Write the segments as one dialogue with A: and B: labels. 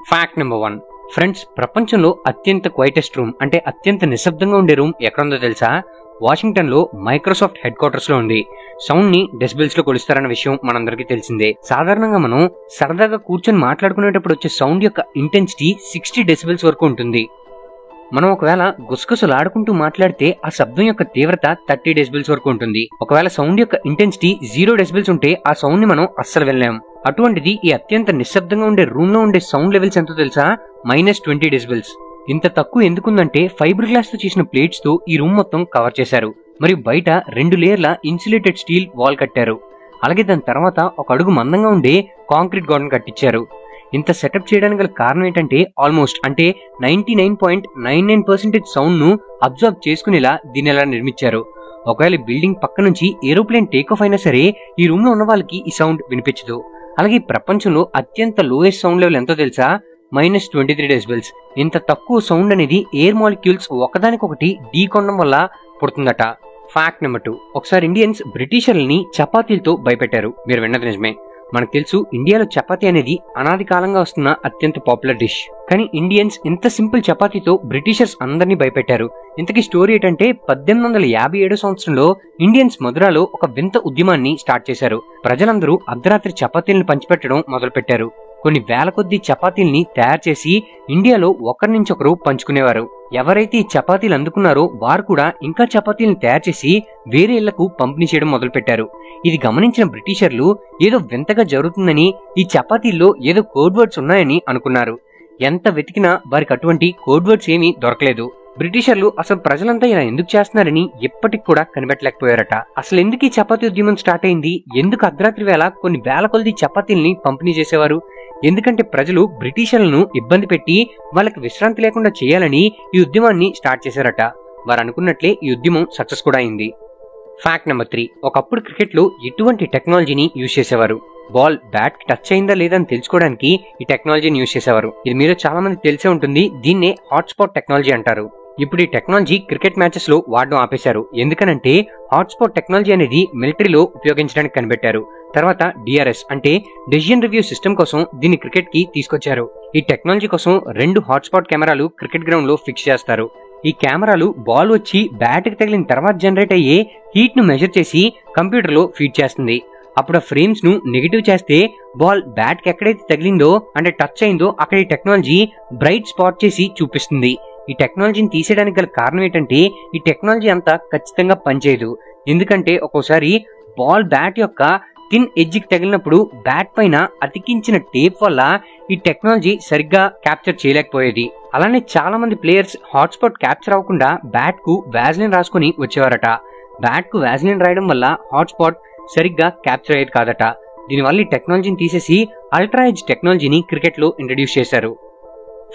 A: Fact number 1. Friends, ప్రపంచంలో అత్యంత quietest room అంటే అత్యంత నిశ్శబ్దంగా ఉండే రూమ్ ఎక్కడుందో తెలుసా? వాషింగ్టన్ లో మైక్రోసాఫ్ట్ హెడ్ క్వార్టర్స్ లో ఉంది. సౌండ్ ని డెసిబెల్స్ లో కొలుస్తారన్న విషయం మనందరికీ తెలిసిందే. సాధారణంగా మనం సరదాగా కూర్చొని మాట్లాడుకునేటప్పుడు వచ్చే సౌండ్ యొక్క ఇంటెన్సిటీ 60 డెసిబెల్స్ వరకు ఉంటుంది. మనం ఒకవేళ గుసగుసలాడుకుంటూ మాట్లాడితే ఆ శబ్దం యొక్క తీవ్రత 30 డెసిబెల్స్ వరకు ఉంటుంది. ఒకవేళ సౌండ్ యొక్క ఇంటెన్సిటీ 0 డెసిబెల్స్ ఉంటే ఆ సౌండ్ ని మనం అస్సలు వినలేం. అటువంటిది ఈ అత్యంత నిశ్శబ్దంగా ఉండే రూమ్ లో ఉండే సౌండ్ లెవెల్స్ ఎంతో తెలుసా? -20 డెసిబెల్స్. ఇంత తక్కువ ఎందుకుందంటే ఫైబర్ గ్లాస్ తో చేసిన ప్లేట్స్ తో ఈ రూమ్ మొత్తం కవర్ చేశారు. మరియు బయట 2 లేయర్ల ఇన్సులేటెడ్ స్టీల్ వాల్ కట్టారు. అలాగే దాని తర్వాత ఒక అడుగు మందంగా ఉండే కాంక్రీట్ గోడను కట్టించారు. ఇంత సెటప్ చేయడానికి గల కారణం ఏంటంటే ఆల్మోస్ట్ అంటే 99.99% సౌండ్ ను అబ్జర్వ్ చేసుకునేలా దీన్ని ఎలా నిర్మించారు. ఒకవేళ బిల్డింగ్ పక్క నుంచి ఏరోప్లేన్ టేక్ ఆఫ్ అయినా సరే ఈ రూమ్ లో ఉన్న వాళ్ళకి ఈ సౌండ్ వినిపించదు. అలాగే ప్రపంచంలో అత్యంత లోయెస్ట్ సౌండ్ లెవెల్ ఎంతో తెలుసా? -23 డెసిబెల్స్. ఇంత తక్కువ సౌండ్ అనేది ఎయిర్ మాలిక్యూల్స్ ఒకదానికొకటి ఢీకొనడం వల్ల పుడుతుందట. Fact number 2. ఒకసారి ఇండియన్స్ బ్రిటిషర్లని చపాతీలతో భయపెట్టారు. మీరు విన్నది నిజమే. మనకు తెలుసు ఇండియాలో చపాతీ అనేది అనాది కాలంగా వస్తున్న అత్యంత పాపులర్ డిష్. కానీ ఇండియన్స్ ఇంత సింపుల్ చపాతీతో బ్రిటిషర్స్ అందరినీ భయపెట్టారు. ఇంతకీ స్టోరీ ఏంటంటే 1857 సంవత్సరంలో ఇండియన్స్ మధురాలో ఒక వింత ఉద్యమాన్ని స్టార్ట్ చేశారు. ప్రజలందరూ అర్ధరాత్రి చపాతీలను పంచిపెట్టడం మొదలుపెట్టారు. కొన్ని వేల కొద్ది చపాతీల్ని తయారు చేసి ఇండియాలో ఒకరి నుంచి ఒకరు పంచుకునేవారు. ఎవరైతే ఈ చపాతీలు అందుకున్నారో వారు కూడా ఇంకా చపాతీలను తయారు చేసి వేరే ఇళ్లకు పంపిణీ చేయడం మొదలుపెట్టారు. ఇది గమనించిన బ్రిటిషర్లు ఏదో వింతగా జరుగుతుందని, ఈ చపాతీల్లో ఏదో కోడ్ వర్డ్స్ ఉన్నాయని అనుకున్నారు. ఎంత వెతికినా వారికి అటువంటి కోడ్ వర్డ్స్ ఏమీ దొరకలేదు. బ్రిటిషర్లు అసలు ప్రజలంతా ఇలా ఎందుకు చేస్తున్నారని ఎప్పటికి కూడా కనిపెట్టలేకపోయారట. అసలు ఎందుకు ఈ చపాతీ ఉద్యమం స్టార్ట్ అయింది? ఎందుకు అర్ధరాత్రి వేళ కొన్ని వేల కొద్ది చపాతీల్ని పంపిణీ చేసేవారు? ఎందుకంటే ప్రజలు బ్రిటిషర్లను ఇబ్బంది పెట్టి వాళ్ళకి విశ్రాంతి లేకుండా చేయాలని ఈ ఉద్యమాన్ని స్టార్ట్ చేశారట. వారు అనుకున్నట్లే ఈ ఉద్యమం సక్సెస్ కూడా అయింది. Fact number 3. ఒకప్పుడు క్రికెట్ లో ఎటువంటి టెక్నాలజీని యూజ్ చేసేవారు? బాల్ బ్యాట్ కి టచ్ అయిందా లేదా అని తెలుసుకోవడానికి ఈ టెక్నాలజీని యూజ్ చేసేవారు. ఇది మీరు చాలా మంది తెలిసే ఉంటుంది. దీన్నే హాట్స్పాట్ టెక్నాలజీ అంటారు. ఇప్పుడు ఈ టెక్నాలజీ క్రికెట్ మ్యాచెస్ లో వాడడం ఆపేశారు. ఎందుకనంటే హాట్స్పాట్ టెక్నాలజీ అనేది మిలిటరీలో ఉపయోగించడానికి కనిపెట్టారు. తర్వాత DRS అంటే డెసిషన్ రివ్యూ సిస్టమ్ కోసం దీన్ని క్రికెట్ కి తీసుకొచ్చారు. ఈ టెక్నాలజీ కోసం 2 హాట్స్పాట్ కెమెరాలు క్రికెట్ గ్రౌండ్ లో ఫిక్స్ చేస్తారు. ఈ కెమెరాలు బాల్ వచ్చి బ్యాట్ కి తగిలిన తర్వాత జనరేట్ అయ్యే హీట్ ను మెజర్ చేసి కంప్యూటర్ లో ఫీడ్ చేస్తుంది. అప్పుడు ఆ ఫ్రేమ్స్ ను నెగిటివ్ చేస్తే బాల్ బ్యాట్ కి ఎక్కడైతే తగిలిందో అంటే టచ్ అయిందో అక్కడ ఈ టెక్నాలజీ బ్రైట్ స్పాట్ చేసి చూపిస్తుంది. ఈ టెక్నాలజీని తీసేయడానికి గల కారణం ఏంటంటే ఈ టెక్నాలజీ అంతా ఖచ్చితంగా పనిచేయదు. ఎందుకంటే ఒక్కోసారి బాల్ బ్యాట్ యొక్క థిన్ ఎడ్జ్ కి తగిలినప్పుడు బ్యాట్ పైన అతికించిన టేప్ వల్ల ఈ టెక్నాలజీ సరిగ్గా క్యాప్చర్ చేయలేకపోయేది. అలానే చాలా మంది ప్లేయర్స్ హాట్స్పాట్ క్యాప్చర్ అవ్వకుండా బ్యాట్ కు వ్యాజ్లిన్ రాసుకుని వచ్చేవారట. బ్యాట్ కు వ్యాజ్లిన్ రాయడం వల్ల హాట్స్పాట్ సరిగ్గా క్యాప్చర్ అయ్యేది కాదట. దీనివల్ల ఈ టెక్నాలజీని తీసేసి అల్ట్రా ఎడ్జ్ టెక్నాలజీని క్రికెట్ లో ఇంట్రడ్యూస్ చేశారు.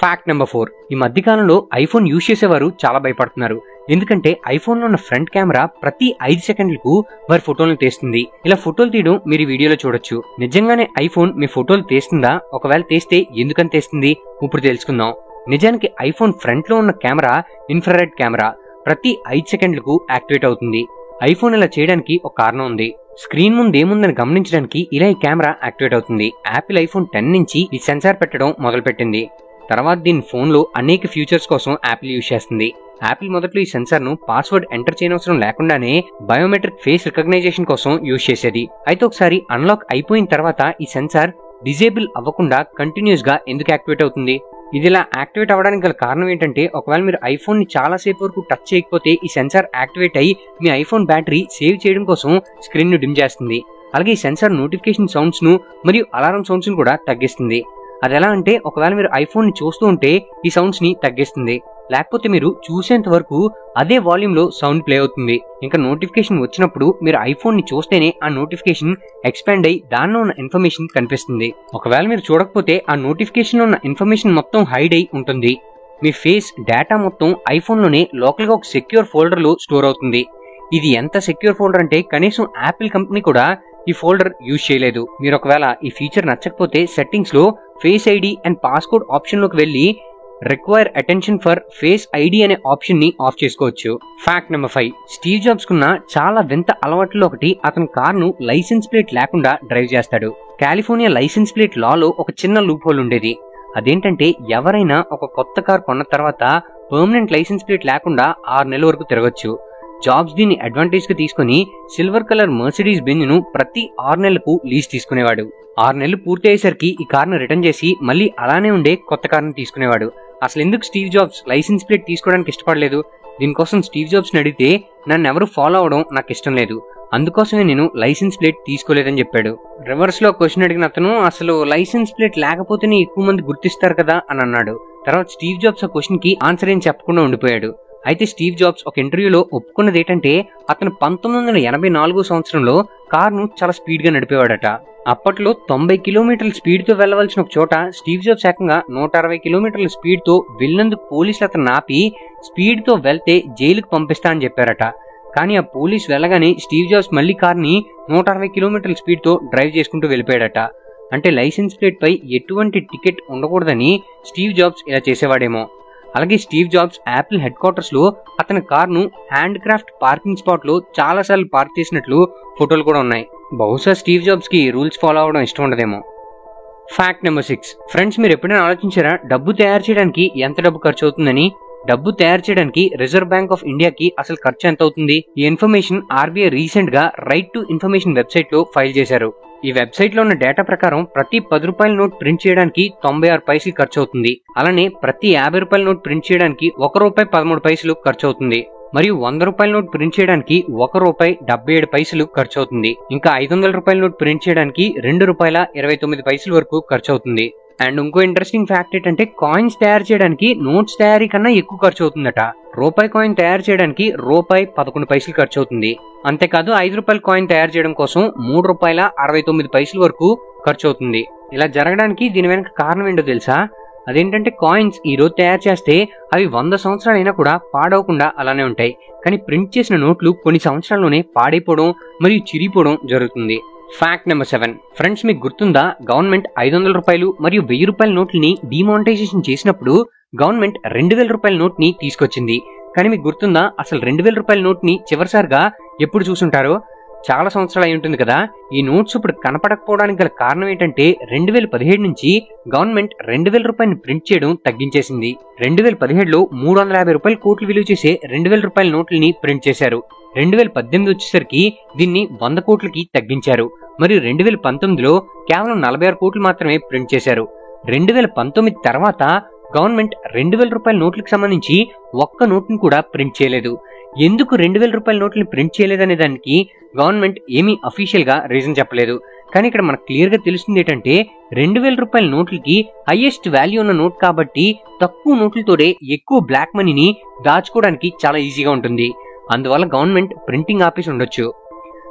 A: Fact number 4. ఈ మధ్య కాలంలో ఐఫోన్ యూజ్ చేసేవారు చాలా భయపడుతున్నారు. ఎందుకంటే ఐఫోన్ లో ఉన్న ఫ్రంట్ కెమెరా ప్రతి 5 సెకండ్లకు వారి ఫోటోలను తీస్తుంది. ఇలా ఫోటోలు తీయడం మీరు వీడియోలో చూడొచ్చు. నిజంగానే ఐఫోన్ మీ ఫోటోలు తీస్తుందా? ఒకవేళ తీస్తే ఎందుకని తీస్తుంది? ఇప్పుడు తెలుసుకుందాం. నిజానికి ఐఫోన్ ఫ్రంట్ లో ఉన్న కెమెరా ఇన్ఫ్రారెడ్ కెమెరా. ప్రతి 5 సెకండ్లకు యాక్టివేట్ అవుతుంది. ఐఫోన్ ఇలా చేయడానికి ఒక కారణం ఉంది. స్క్రీన్ ముందు ఏముందని గమనించడానికి ఇలా ఈ కెమెరా యాక్టివేట్ అవుతుంది. యాపిల్ ఐఫోన్ 10 నుంచి ఈ సెన్సార్ పెట్టడం మొదలుపెట్టింది. తర్వాత దీని ఫోన్ లో అనేక ఫీచర్స్ కోసం యాపిల్ యూజ్ చేస్తుంది. యాపిల్ మొదట్లో ఈ సెన్సార్ ను పాస్వర్డ్ ఎంటర్ చేయనవసరం లేకుండానే బయోమెట్రిక్ ఫేస్ రికగ్నైజేషన్ కోసం యూజ్ చేసేది. అయితే ఒకసారి అన్లాక్ అయిపోయిన తర్వాత ఈ సెన్సార్ డిజేబుల్ అవ్వకుండా కంటిన్యూస్ గా ఎందుకు యాక్టివేట్ అవుతుంది? ఇది ఇలా యాక్టివేట్ అవ్వడానికి గల కారణం ఏంటంటే ఒకవేళ మీరు ఐఫోన్ ని చాలా సేపు వరకు టచ్ చేయకపోతే ఈ సెన్సార్ యాక్టివేట్ అయ్యి మీ ఐఫోన్ బ్యాటరీ సేవ్ చేయడం కోసం స్క్రీన్ ను డిమ్ చేస్తుంది. అలాగే ఈ సెన్సార్ నోటిఫికేషన్ సౌండ్స్ ను మరియు అలారం సౌండ్స్ ను కూడా తగ్గిస్తుంది. అది ఎలా అంటే ఒకవేళ మీరు ఐఫోన్ ని చూస్తూ ఉంటే ఈ సౌండ్స్ ని తగ్గిస్తుంది. లేకపోతే మీరు చూసేంత వరకు అదే వాల్యూమ్ లో సౌండ్ ప్లే అవుతుంది. ఇంకా నోటిఫికేషన్ వచ్చినప్పుడు మీరు ఐఫోన్ ని చూస్తేనే ఆ నోటిఫికేషన్ ఎక్స్పాండ్ అయ్యి దానిలో ఉన్న ఇన్ఫర్మేషన్ కనిపిస్తుంది. ఒకవేళ మీరు చూడకపోతే ఆ నోటిఫికేషన్ లో ఉన్న ఇన్ఫర్మేషన్ మొత్తం హైడ్ అయి ఉంటుంది. మీ ఫేస్ డేటా మొత్తం ఐఫోన్ లోనే లోకల్ గా ఒక సెక్యూర్ ఫోల్డర్ లో స్టోర్ అవుతుంది. ఇది ఎంత సెక్యూర్ ఫోల్డర్ అంటే కనీసం యాపిల్ కంపెనీ కూడా ఈ ఫోల్డర్ యూజ్ చేయలేదు. మీరు ఒకవేళ ఈ ఫీచర్ నచ్చకపోతే సెట్టింగ్స్ లో face ID and passcode option లోకి వెళ్లి require attention for face ID అనే ఆప్షన్ ని ఆఫ్ చేసుకోవచ్చు. Fact number 5. స్టీవ్ జాబ్స్ కున్న చాలా వింత అలవాట్లో ఒకటి అతని కార్ ను లైసెన్స్ ప్లేట్ లేకుండా డ్రైవ్ చేస్తాడు. కాలిఫోర్నియా లైసెన్స్ ప్లేట్ లాలో ఒక చిన్న లూప్ హోల్ ఉండేది. అదేంటంటే ఎవరైనా ఒక కొత్త కార్ కొన్న తర్వాత పర్మనెంట్ లైసెన్స్ ప్లేట్ లేకుండా 6 నెలల వరకు తిరగొచ్చు. జాబ్స్ దీన్ని అడ్వాంటేజ్ గా తీసుకుని సిల్వర్ కలర్ మర్సిడీస్ బెంజ్ ను ప్రతి 6 నెలలకు లీజ్ తీసుకునేవాడు. 6 నెలలు పూర్తి అయ్యేసరికి ఈ కార్ ను రిటర్న్ చేసి మళ్ళీ అలానే ఉండే కొత్త కార్ ను తీసుకునేవాడు. అసలు ఎందుకు స్టీవ్ జాబ్స్ లైసెన్స్ ప్లేట్ తీసుకోవడానికి ఇష్టపడలేదు? దీనికోసం స్టీవ్ జాబ్స్ ని అడిగితే నన్ను ఎవరు ఫాలో అవడం నాకు ఇష్టం లేదు, అందుకోసమే నేను లైసెన్స్ ప్లేట్ తీసుకోలేదని చెప్పాడు. రివర్స్ లో క్వశ్చన్ అడిగిన అతను అసలు లైసెన్స్ ప్లేట్ లేకపోతేనే ఎక్కువ మంది గుర్తిస్తారు కదా అని అన్నాడు. తర్వాత స్టీవ్ జాబ్స్ ఆ క్వశ్చన్ కి ఆన్సర్ ఏం చెప్పకుండా ఉండిపోయాడు. అయితే స్టీవ్ జాబ్స్ ఒక ఇంటర్వ్యూలో ఒప్పుకున్నది ఏంటంటే అతను 1984 సంవత్సరంలో కారును చాలా స్పీడ్ గా నడిపేవాడట. అప్పట్లో 90 కిలోమీటర్ల స్పీడ్ తో వెళ్లవలసిన ఒక చోట స్టీవ్ జాబ్స్ ఏకంగా 160 కిలోమీటర్ల స్పీడ్ తో వెళ్ళినందుకు పోలీసులు అతను ఆపి స్పీడ్ తో వెళ్తే జైలుకు పంపిస్తా అని చెప్పారట. కానీ ఆ పోలీసు వెళ్ళగానే స్టీవ్ జాబ్స్ మళ్లీ కార్ని 160 కిలోమీటర్ల స్పీడ్ తో డ్రైవ్ చేసుకుంటూ వెళ్ళిపోయాడట. అంటే లైసెన్స్ ప్లేట్ పై ఎటువంటి టికెట్ ఉండకూడదని స్టీవ్ జాబ్స్ ఇలా చేసేవాడేమో. అలాగే Steve jobs Apple head quarters లో అతని కార్ను హ్యాండ్ క్రాఫ్ట్ పార్కింగ్ స్పాట్ లో చాలా సార్లు పార్క్ చేసినట్లు ఫోటోలు కూడా ఉన్నాయి. బహుశా స్టీవ్ జాబ్స్ కి రూల్స్ ఫాలో అవడం ఇష్టం ఉండదేమో. Fact number 6. ఫ్రెండ్స్, మీరు ఎప్పుడైనా ఆలోచించారా డబ్బు తయారు చేయడానికి ఎంత డబ్బు ఖర్చు అవుతుందని? డబ్బు తయారు చేయడానికి రిజర్వ్ బ్యాంక్ ఆఫ్ ఇండియాకి అసలు ఖర్చు ఎంత అవుతుంది? ఈ ఇన్ఫర్మేషన్ ఆర్బీఐ రీసెంట్ గా రైట్ టు ఇన్ఫర్మేషన్ వెబ్సైట్ లో ఫైల్ చేశారు. ఈ వెబ్సైట్ లో ఉన్న డేటా ప్రకారం ప్రతి 10 రూపాయల నోట్ ప్రింట్ చేయడానికి 96 పైసలు ఖర్చు అవుతుంది. అలానే ప్రతి 50 రూపాయల నోట్ ప్రింట్ చేయడానికి ₹1.13 ఖర్చు అవుతుంది. మరియు 100 రూపాయల నోట్ ప్రింట్ చేయడానికి ₹1.77 ఖర్చు అవుతుంది. ఇంకా 500 రూపాయల నోట్ ప్రింట్ చేయడానికి ₹2.29 వరకు ఖర్చు అవుతుంది. అండ్ ఇంకో ఇంట్రెస్టింగ్ ఫ్యాక్ట్ ఏంటంటే కాయిన్స్ తయారు చేయడానికి నోట్స్ తయారీ కన్నా ఎక్కువ ఖర్చు అవుతుందట. రూపాయి కాయిన్ తయారు చేయడానికి ₹11 ఖర్చు అవుతుంది. అంతేకాదు 5 రూపాయల కాయిన్ తయారు చేయడం కోసం ₹3.69 వరకు ఖర్చు అవుతుంది. ఇలా జరగడానికి దీని వెనక కారణం ఏంటో తెలుసా? అదేంటంటే కాయిన్స్ ఈ రోజు తయారు చేస్తే అవి 100 సంవత్సరాలైనా కూడా పాడవకుండా అలానే ఉంటాయి. కానీ ప్రింట్ చేసిన నోట్లు కొన్ని సంవత్సరాల్లోనే పాడైపోవడం మరియు చిరిగిపోవడం జరుగుతుంది. Fact number 7. ఫ్రెండ్స్, మీకు గుర్తుందా గవర్నమెంట్ 500 రూపాయలు మరియు 1000 రూపాయల నోట్లని డిమానిటైజేషన్ చేసినప్పుడు గవర్నమెంట్ 2000 రూపాయల నోట్ ని తీసుకొచ్చింది. కానీ మీకు గుర్తుందా అసలు 2000 రూపాయల నోట్ ని చివరిసారిగా ఎప్పుడు చూసుంటారో? చాలా సంవత్సరాలు అయి ఉంటుంది కదా. ఈ నోట్స్ ఇప్పుడు కనపడకపోవడానికి గల కారణం ఏంటంటే 2017 నుంచి గవర్నమెంట్ 2000 రూపాయలు ప్రింట్ చేయడం తగ్గించేసింది. 2017లో 350 రూపాయల కోట్లు విలువ చేసే 2000 రూపాయల నోట్లని ప్రింట్ చేశారు. 2018 వచ్చేసరికి దీన్ని 100 కోట్లకి తగ్గించారు. మరియు 2019లో కేవలం 46 కోట్లు మాత్రమే ప్రింట్ చేశారు. 2019 తర్వాత గవర్నమెంట్ 2000 రూపాయల నోట్లకు సంబంధించి ఒక్క నోట్ని కూడా ప్రింట్ చేయలేదు. ఎందుకు 2000 రూపాయల నోట్లని ప్రింట్ చేయలేదనే దానికి గవర్నమెంట్ ఏమీ అఫీషియల్ గా రీజన్ చెప్పలేదు. కానీ ఇక్కడ మనకు క్లియర్ గా తెలుస్తుంది ఏంటంటే 2000 రూపాయల నోట్లకి హైయెస్ట్ వాల్యూ ఉన్న నోట్ కాబట్టి తక్కువ నోట్లతోనే ఎక్కువ బ్లాక్ మనీని దాచుకోవడానికి చాలా ఈజీగా ఉంటుంది. అందువల్ల గవర్నమెంట్ ప్రింటింగ్ ఆపేసి ఉండొచ్చు.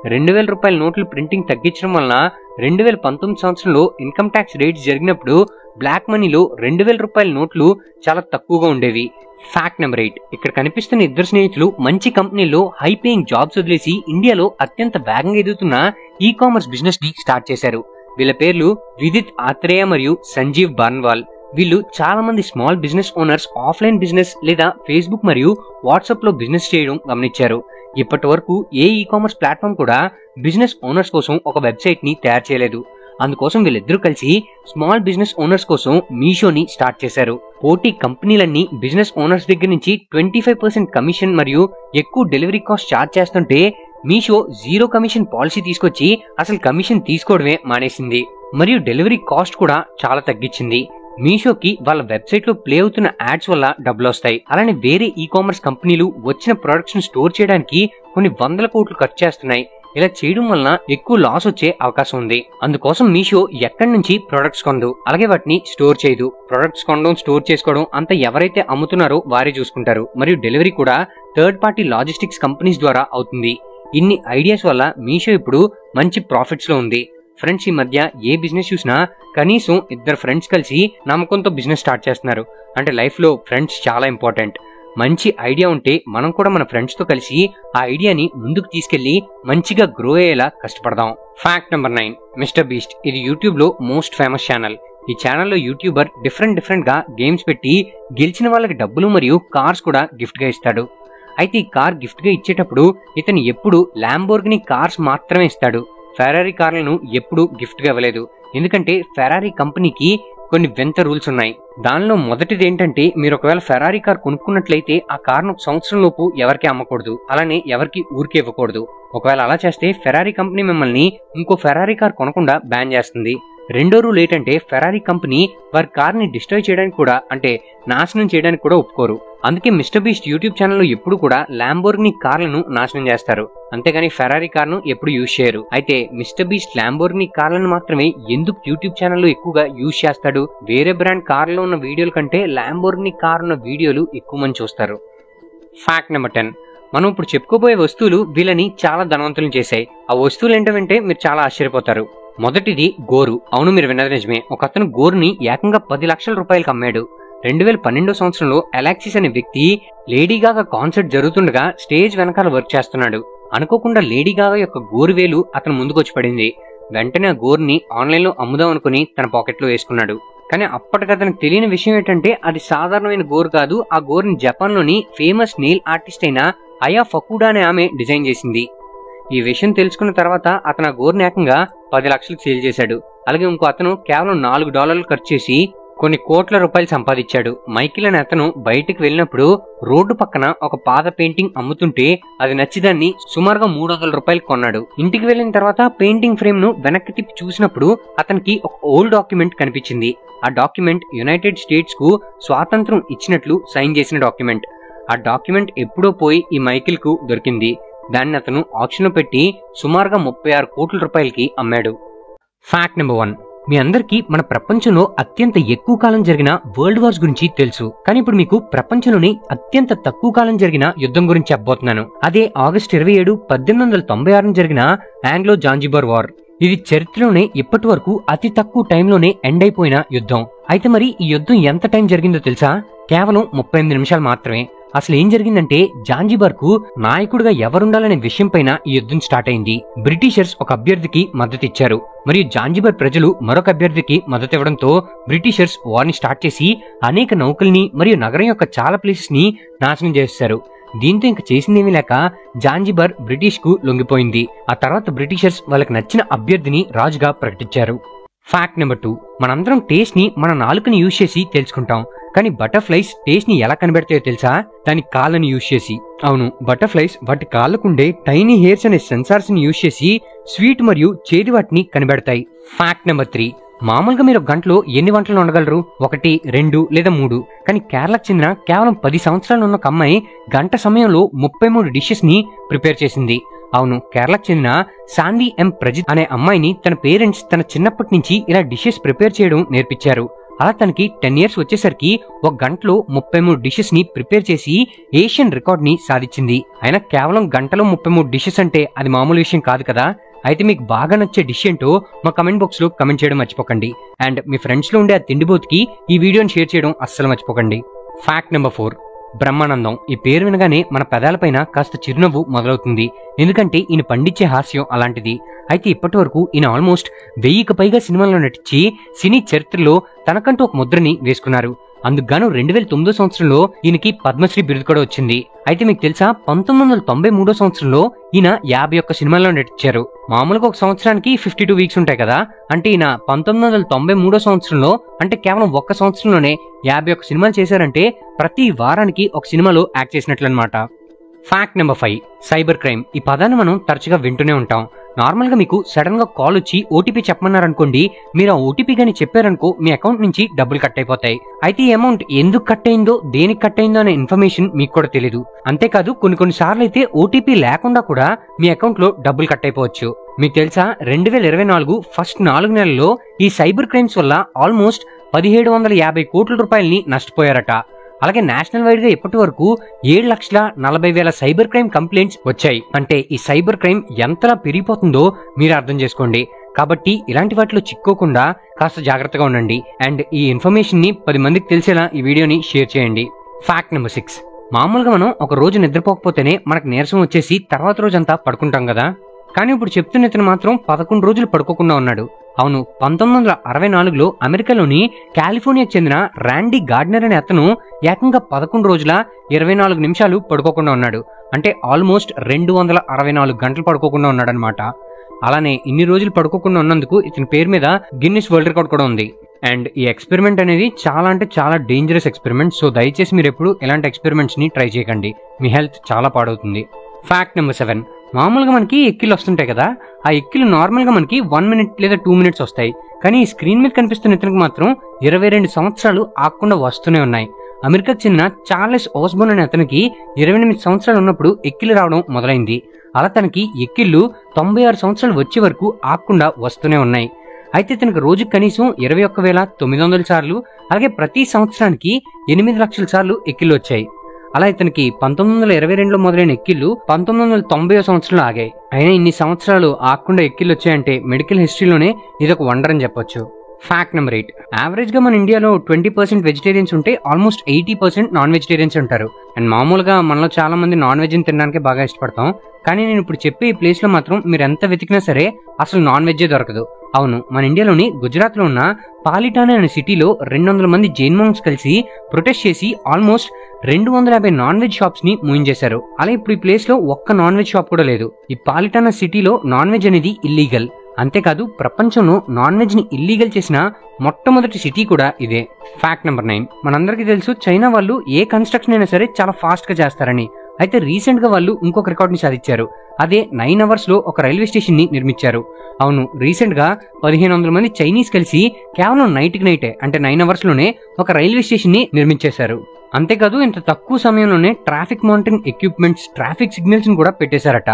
A: 2000 రూపాయల నోట్ల ప్రింటింగ్ తగ్గించడం వలన 2019 సంవత్సరంలో ఇన్కమ్ ట్యాక్స్ రేట్స్ జరిగినప్పుడు బ్లాక్ మనీలో 2000 రూపాయల నోట్లు చాలా తక్కువగా ఉండేవి. Fact number 8. ఇక్కడ కనిపిస్తున్న ఇద్దరు స్నేహితులు మంచి కంపెనీలో హై పేయింగ్ జాబ్స్ వదిలేసి ఇండియాలో అత్యంత వేగంగా ఎదుగుతున్న ఈ కామర్స్ బిజినెస్ ని స్టార్ట్ చేశారు. వీళ్ళ పేర్లు విదిత్ ఆత్రేయ మరియు సంజీవ్ బార్న్వాల్. వీళ్ళు చాలా మంది small business owners offline business లేదా ఫేస్బుక్ మరియు వాట్సాప్ లో బిజినెస్ చేయడం గమనించారు. ఇప్పటి వరకు ఏ ఈ కామర్స్ ప్లాట్ఫామ్ కూడా బిజినెస్ ఓనర్స్ కోసం ఒక వెబ్సైట్ ని తయారు చేయలేదు. అందుకోసం వీళ్ళిద్దరూ కలిసి స్మాల్ బిజినెస్ ఓనర్స్ కోసం మీషోని స్టార్ట్ చేశారు. పోటీ కంపెనీలన్నీ బిజినెస్ ఓనర్స్ దగ్గర నుంచి 25% కమిషన్ మరియు ఎక్కువ డెలివరీ కాస్ట్ ఛార్జ్ చేస్తుంటే మీషో 0 కమిషన్ పాలసీ తీసుకొచ్చి అసలు కమిషన్ తీసుకోవడమే మానేసింది. మరియు డెలివరీ కాస్ట్ కూడా చాలా తగ్గించింది. మీషోకి వాళ్ళ వెబ్సైట్ లో ప్లే అవుతున్న యాడ్స్ వల్ల డబ్బులు వస్తాయి. అలానే వేరే ఈ కామర్స్ కంపెనీలు వచ్చిన ప్రొడక్ట్స్ ను స్టోర్ చేయడానికి కొన్ని 100 కోట్లు ఖర్చు చేస్తున్నాయి. ఇలా చేయడం వలన ఎక్కువ లాస్ వచ్చే అవకాశం ఉంది. అందుకోసం మీషో ఎక్కడి నుంచి ప్రొడక్ట్స్ కొందు, అలాగే వాటిని స్టోర్ చేయదు. ప్రొడక్ట్స్ కొనడం స్టోర్ చేసుకోవడం అంతా ఎవరైతే అమ్ముతున్నారో వారే చూసుకుంటారు. మరియు డెలివరీ కూడా థర్డ్ పార్టీ లాజిస్టిక్స్ కంపెనీస్ ద్వారా అవుతుంది. ఇన్ని ఐడియాస్ వల్ల మీషో ఇప్పుడు మంచి ప్రాఫిట్స్ లో ఉంది. ఫ్రెండ్స్, ఈ మధ్య ఏ బిజినెస్ చూసినా కనీసం 2 ఫ్రెండ్స్ కలిసి నమ్మకంతో బిజినెస్ స్టార్ట్ చేస్తున్నారు. అంటే లైఫ్ లో ఫ్రెండ్స్ చాలా ఇంపార్టెంట్. మంచి ఐడియా ఉంటే మనం కూడా మన ఫ్రెండ్స్ తో కలిసి ఆ ఐడియాని ముందుకు తీసుకెళ్లి మంచిగా గ్రో అయ్యేలా కష్టపడదాం. Fact number 9. Mister Beast. ఇది యూట్యూబ్ లో మోస్ట్ ఫేమస్ ఛానల్. ఈ ఛానల్లో యూట్యూబర్ డిఫరెంట్ గా గేమ్స్ పెట్టి గెలిచిన వాళ్ళకి డబ్బులు మరియు కార్స్ కూడా గిఫ్ట్ గా ఇస్తాడు. అయితే ఈ కార్ గిఫ్ట్ గా ఇచ్చేటప్పుడు ఇతను ఎప్పుడు ల్యాంబోర్గిని కార్స్ మాత్రమే ఇస్తాడు. ఫెరారీ కార్లను ఎప్పుడు గిఫ్ట్ గా ఇవ్వలేదు. ఎందుకంటే ఫెరారీ కంపెనీకి కొన్ని వింత రూల్స్ ఉన్నాయి. దానిలో మొదటిది ఏంటంటే, మీరు ఒకవేళ ఫెరారీ కార్ కొనుక్కున్నట్లయితే ఆ కార్ను 1 సంవత్సరం లోపు ఎవరికి అమ్మకూడదు, అలానే ఎవరికి ఊరికే ఇవ్వకూడదు. ఒకవేళ అలా చేస్తే ఫెరారీ కంపెనీ మిమ్మల్ని ఇంకో ఫెరారీ కార్ కొనకుండా బ్యాన్ చేస్తుంది. రెండో రూల్ ఏంటంటే, ఫెరారీ కంపెనీ వారి కార్ని డిస్ట్రాయ్ చేయడానికి కూడా, అంటే నాశనం చేయడానికి కూడా ఒప్పుకోరు. అందుకే మిస్టర్ బీస్ట్ యూట్యూబ్ ఛానల్లో ఎప్పుడు కూడా ల్యాంబోర్గినీ కార్లను నాశనం చేస్తారు, అంతేగాని ఫెరారీ కార్ను ఎప్పుడు యూజ్ చేయరు. అయితే మిస్టర్ బీస్ట్ ల్యాంబోర్గినీ కార్లను మాత్రమే ఎందుకు యూట్యూబ్ ఛానల్లో ఎక్కువగా యూజ్ చేస్తాడు? వేరే బ్రాండ్ కార్లో ఉన్న వీడియోల కంటే ల్యాంబోర్గినీ కార్ ఉన్న వీడియోలు ఎక్కువ మంది చూస్తారు. Fact number 10. మనం ఇప్పుడు చెప్పుకోబోయే వస్తువులు వీళ్ళని చాలా ధనవంతులను చేశాయి. ఆ వస్తువులు ఏంటంటే మీరు చాలా ఆశ్చర్యపోతారు. మొదటిది గోరు. అవును, మీరు విన్నది నిజమే. ఒక అతను గోరుని ఏకంగా 10 లక్షల రూపాయలకు అమ్మాడు. 2012 సంవత్సరంలో అలెక్సిస్ అనే వ్యక్తి లేడీ గాగా కాన్సర్ట్ జరుగుతుండగా స్టేజ్ వెనకాల వర్క్ చేస్తున్నాడు. అనుకోకుండా లేడీ గాగా యొక్క గోరు వేలు అతను ముందుకొచ్చి పడింది. వెంటనే ఆ గోరుని ఆన్లైన్లో అమ్ముదాం అనుకుని తన పాకెట్లో వేసుకున్నాడు. కానీ అప్పటికి అతనికి తెలియని విషయం ఏంటంటే, అది సాధారణమైన గోరు కాదు. ఆ గోరుని జపాన్లోని ఫేమస్ నెయిల్ ఆర్టిస్ట్ అయిన అయా ఫకుడా అనే ఆమె డిజైన్ చేసింది. ఈ విషయం తెలుసుకున్న తర్వాత అతను ఆ గోరుని ఏకంగా 10 లక్షలకు సేల్ చేశాడు. అలాగే ఇంకో అతను కేవలం $4 ఖర్చు చేసి కొన్ని కోట్ల రూపాయలు సంపాదించాడు. మైకిల్ అనే అతను బయటికి వెళ్ళినప్పుడు రోడ్డు పక్కన ఒక పాత పెయింటింగ్ అమ్ముతుంటే అది నచ్చి దాన్ని సుమారుగా $300 కొన్నాడు. ఇంటికి వెళ్ళిన తర్వాత పెయింటింగ్ ఫ్రేమ్ ను వెనక్కి తిప్పి చూసినప్పుడు అతనికి ఒక ఓల్డ్ డాక్యుమెంట్ కనిపించింది. ఆ డాక్యుమెంట్ యునైటెడ్ స్టేట్స్ కు స్వాతంత్రం ఇచ్చినట్లు సైన్ చేసిన డాక్యుమెంట్. ఆ డాక్యుమెంట్ ఎప్పుడో పోయి ఈ మైకిల్ కు దొరికింది. దాన్ని అతను ఆక్షన్ లో పెట్టి సుమారుగా 36 కోట్ల రూపాయలకి అమ్మాడు. Fact number 1. మీ అందరికీ మన ప్రపంచంలో అత్యంత ఎక్కువ కాలం జరిగిన వరల్డ్ వార్స్ గురించి తెలుసు. కానీ ఇప్పుడు మీకు ప్రపంచంలోని అత్యంత తక్కువ కాలం జరిగిన యుద్ధం గురించి చెప్పబోతున్నాను. అదే ఆగస్టు 27, 1896 జరిగిన ఆంగ్లో జాంజిబార్ వార్. ఇది చరిత్రలోనే ఇప్పటి వరకు అతి తక్కువ టైంలోనే ఎండ్ అయిపోయిన యుద్ధం. అయితే మరి ఈ యుద్ధం ఎంత టైం జరిగిందో తెలుసా? కేవలం 38 నిమిషాలు మాత్రమే. అసలు ఏం జరిగిందంటే, జాంజిబార్ కు నాయకుడిగా ఎవరుండాలనే విషయం పైన ఈ యుద్ధం స్టార్ట్ అయింది. బ్రిటిషర్స్ ఒక అభ్యర్థికి మద్దతు ఇచ్చారు, మరియు జాంజిబార్ ప్రజలు మరొక అభ్యర్థికి మద్దతు ఇవ్వడంతో బ్రిటిషర్స్ వార్ని స్టార్ట్ చేసి అనేక నౌకల్ని మరియు నగరం యొక్క చాలా ప్లేసెస్ ని నాశనం చేశారు. దీంతో ఇంక చేసిందేమీ లేక జాంజిబార్ బ్రిటిష్ కు లొంగిపోయింది. ఆ తర్వాత బ్రిటిషర్స్ వాళ్ళకి నచ్చిన అభ్యర్థిని రాజుగా ప్రకటించారు. Fact number 2. మనందరం టేస్ట్ ని మన నాలుకని యూజ్ చేసి తెలుసుకుంటాం. కానీ బటర్ఫ్లైస్ టేస్ట్ ని ఎలా కనిపెడతాయో తెలుసా? దాని కాళ్ళని యూజ్ చేసి. అవును, బటర్ఫ్లైస్ వాటి కాళ్ళకుండే టైనీ హెయిర్స్ అనే సెన్సార్స్ ని యూజ్ చేసి స్వీట్ మరియు చేదు వాటిని కనిపెడతాయి. Fact number 3. మామూలుగా మీరు గంటలో ఎన్ని వంటలు వండగలరు? 1, 2 లేదా 3. కానీ కేరళకు చెందిన కేవలం 10 సంవత్సరాలు ఉన్న ఒక అమ్మాయి గంట సమయంలో 33 డిషెస్ ని ప్రిపేర్ చేసింది. అవును, కేరళకు చెందిన సాందీ ఎం ప్రజిత్ అనే అమ్మాయిని తన పేరెంట్స్ తన చిన్నప్పటి నుంచి ఇలా డిషెస్ ప్రిపేర్ చేయడం నేర్పించారు. అలా తనకి 10 ఇయర్స్ వచ్చేసరికి ఒక గంటలో 33 డిషెస్ ని ప్రిపేర్ చేసి ఏషియన్ రికార్డ్ ని సాధించింది. అయినా కేవలం గంటలో 33 డిషెస్ అంటే అది మామూలు విషయం కాదు కదా. అయితే మీకు బాగా నచ్చే డిష్ ఏంటో మా కమెంట్ బాక్స్ లో కమెంట్ చేయడం మర్చిపోకండి. అండ్ మీ ఫ్రెండ్స్ లో ఉండే ఆ తిండిబోతుకి ఈ వీడియోని షేర్ చేయడం అస్సలు మర్చిపోకండి. Fact number 4. బ్రహ్మానందం. ఈ పేరు వినగానే మన పెదాలపైన కాస్త చిరునవ్వు మొదలవుతుంది, ఎందుకంటే ఈయన పండించే హాస్యం అలాంటిది. అయితే ఇప్పటి వరకు ఈయన ఆల్మోస్ట్ 1000కి పైగా సినిమాల్లో నటించి సినీ చరిత్రలో తనకంటూ ఒక ముద్రని వేసుకున్నారు. అందుకుగాను 2009 సంవత్సరంలో ఈయనకి పద్మశ్రీ బిరుదు కూడా వచ్చింది. అయితే మీకు తెలుసా, 1993 సంవత్సరంలో ఈయన 51 సినిమాల్లో నటించారు. మామూలుగా ఒక సంవత్సరానికి 52 వీక్స్ ఉంటాయి కదా. అంటే ఈయన 1993 సంవత్సరంలో, అంటే కేవలం ఒక్క సంవత్సరంలోనే 51 సినిమాలు చేశారంటే ప్రతి వారానికి ఒక సినిమాలో యాక్ట్ చేసినట్లు అనమాట. Fact number 5. Cyber crime. ఈ పదాన్ని మనం తరచుగా వింటూనే ఉంటాం. నార్మల్ గా మీకు సడన్ గా కాల్ వచ్చి ఓటీపీ చెప్పమన్నారనుకోండి, మీరు ఆ ఓటీపీ గాని చెప్పారనుకో మీ అకౌంట్ నుంచి డబ్బులు కట్ అయిపోతాయి. అయితే ఈ అమౌంట్ ఎందుకు కట్ అయిందో, దేనికి కట్ అయిందో అనే ఇన్ఫర్మేషన్ మీకు కూడా తెలియదు. అంతేకాదు కొన్ని సార్లు అయితే ఓటీపీ లేకుండా కూడా మీ అకౌంట్ లో డబ్బులు కట్ అయిపోవచ్చు. మీకు తెలుసా, 2024 ఫస్ట్ 4 నెలల్లో ఈ సైబర్ క్రైమ్స్ వల్ల ఆల్మోస్ట్ 1750 కోట్ల రూపాయలని నష్టపోయారట. అలాగే నేషనల్ వైడ్ గా ఇప్పటి వరకు 7,40,000 సైబర్ క్రైమ్ కంప్లైంట్స్ వచ్చాయి. అంటే ఈ సైబర్ క్రైమ్ ఎంతలా పెరిగిపోతుందో మీరు అర్థం చేసుకోండి. కాబట్టి ఇలాంటి వాటిలో చిక్కోకుండా కాస్త జాగ్రత్తగా ఉండండి. అండ్ ఈ ఇన్ఫర్మేషన్ ని 10 మందికి తెలిసేలా ఈ వీడియోని షేర్ చేయండి. Fact number 6. మామూలుగా మనం ఒక రోజు నిద్రపోకపోతేనే మనకు నీరసం వచ్చేసి తర్వాత రోజంతా పడుకుంటాం కదా. కానీ ఇప్పుడు చెప్తున్న ఇతను మాత్రం 11 రోజులు పడుకోకుండా ఉన్నాడు. అవును, 1964లో అమెరికాలోని కాలిఫోర్నియాకు చెందిన ర్యాండీ గార్డ్నర్ అనే అతను ఏకంగా 11 రోజుల 24 నిమిషాలు పడుకోకుండా ఉన్నాడు. అంటే ఆల్మోస్ట్ 264 గంటలు పడుకోకుండా ఉన్నాడు అనమాట. అలానే ఇన్ని రోజులు పడుకోకుండా ఉన్నందుకు ఇతని పేరు మీద గిన్నిస్ వరల్డ్ రికార్డ్ కూడా ఉంది. అండ్ ఈ ఎక్స్పెరిమెంట్ అనేది చాలా అంటే చాలా డేంజరస్ ఎక్స్పెరిమెంట్. సో దయచేసి మీరు ఎప్పుడు ఇలాంటి ఎక్స్పెరిమెంట్స్ ని ట్రై చేయకండి, మీ హెల్త్ చాలా పాడవుతుంది. Fact number 7. మామూలుగా మనకి ఎక్కిళ్ళు వస్తుంటాయి కదా, ఆ ఎక్కిళ్ళు నార్మల్గా మనకి 1 minute లేదా 2 minutes వస్తాయి. కానీ ఈ స్క్రీన్ మీద కనిపిస్తున్న ఇతనికి మాత్రం 22 సంవత్సరాలు ఆగకుండా వస్తూనే ఉన్నాయి. అమెరికాకు చెందిన చార్లెస్ ఓస్బోర్న్ అనే అతనికి 28 సంవత్సరాలు ఉన్నప్పుడు ఎక్కిళ్ళు రావడం మొదలైంది. అలా తనకి ఎక్కిళ్ళు 96 సంవత్సరాలు వచ్చే వరకు ఆగకుండా వస్తూనే ఉన్నాయి. అయితే తనకు రోజు కనీసం 21,900 సార్లు, అలాగే ప్రతి సంవత్సరానికి 8 లక్షల సార్లు ఎక్కిళ్ళు వచ్చాయి. అలా ఇతనికి 1922లో మొదలైన ఎక్కిళ్ళు 1990 సంవత్సరంలో ఆగాయి. అయినా ఇన్ని సంవత్సరాలు ఆగకుండా ఎక్కిళ్ళు వచ్చాయంటే మెడికల్ హిస్టరీలోనే ఇదొక వండర్ అని చెప్పొచ్చు. Fact number 8. యావరేజ్ గా మన ఇండియాలో 20% వెజిటేరియన్స్ ఉంటే ఆల్మోస్ట్ 80% నాన్ వెజిటేరియన్స్ ఉంటారు. అండ్ మామూలుగా మనలో చాలా మంది నాన్ వెజ్ తినడానికి బాగా ఇష్టపడతాం. కానీ నేను ఇప్పుడు చెప్పే ఈ ప్లేస్ లో మాత్రం మీరు ఎంత వెతికినా సరే అసలు నాన్ వెజ్ దొరకదు. అవును, మన ఇండియాలోని గుజరాత్ లో ఉన్న పాలిటానా అనే సిటీలో 200 మంది జైన్ మాంగ్స్ కలిసి ప్రొటెస్ట్ చేసి ఆల్మోస్ట్ 250 నాన్ వెజ్ షాప్స్ ని మూయించేశారు. అలా ఇప్పుడు ఈ ప్లేస్ లో ఒక్క నాన్ వెజ్ షాప్ కూడా లేదు. ఈ పాలిటానా సిటీలో నాన్ వెజ్ అనేది ఇల్లీగల్. అంతేకాదు ప్రపంచంలో నాన్ వెజ్ ని ఇల్లీగల్ చేసిన మొట్టమొదటి సిటీ కూడా ఇదే. Fact number 9. మనందరికీ తెలుసు చైనా వాళ్ళు ఏ కన్స్ట్రక్షన్ అయినా సరే చాలా ఫాస్ట్ గా చేస్తారని. అయితే రీసెంట్ గా వాళ్ళు ఇంకొక రికార్డ్ ని సాధించారు. అదే 9 hours లో ఒక రైల్వే స్టేషన్ ని నిర్మించారు. అవును, రీసెంట్ గా 1500 మంది చైనీస్ కలిసి కేవలం నైటే అంటే 9 hours లోనే ఒక రైల్వే స్టేషన్ ని నిర్మించేశారు. అంతేకాదు ఇంత తక్కువ సమయంలోనే traffic monitoring equipments, traffic signals ని కూడా పెట్టేశారట.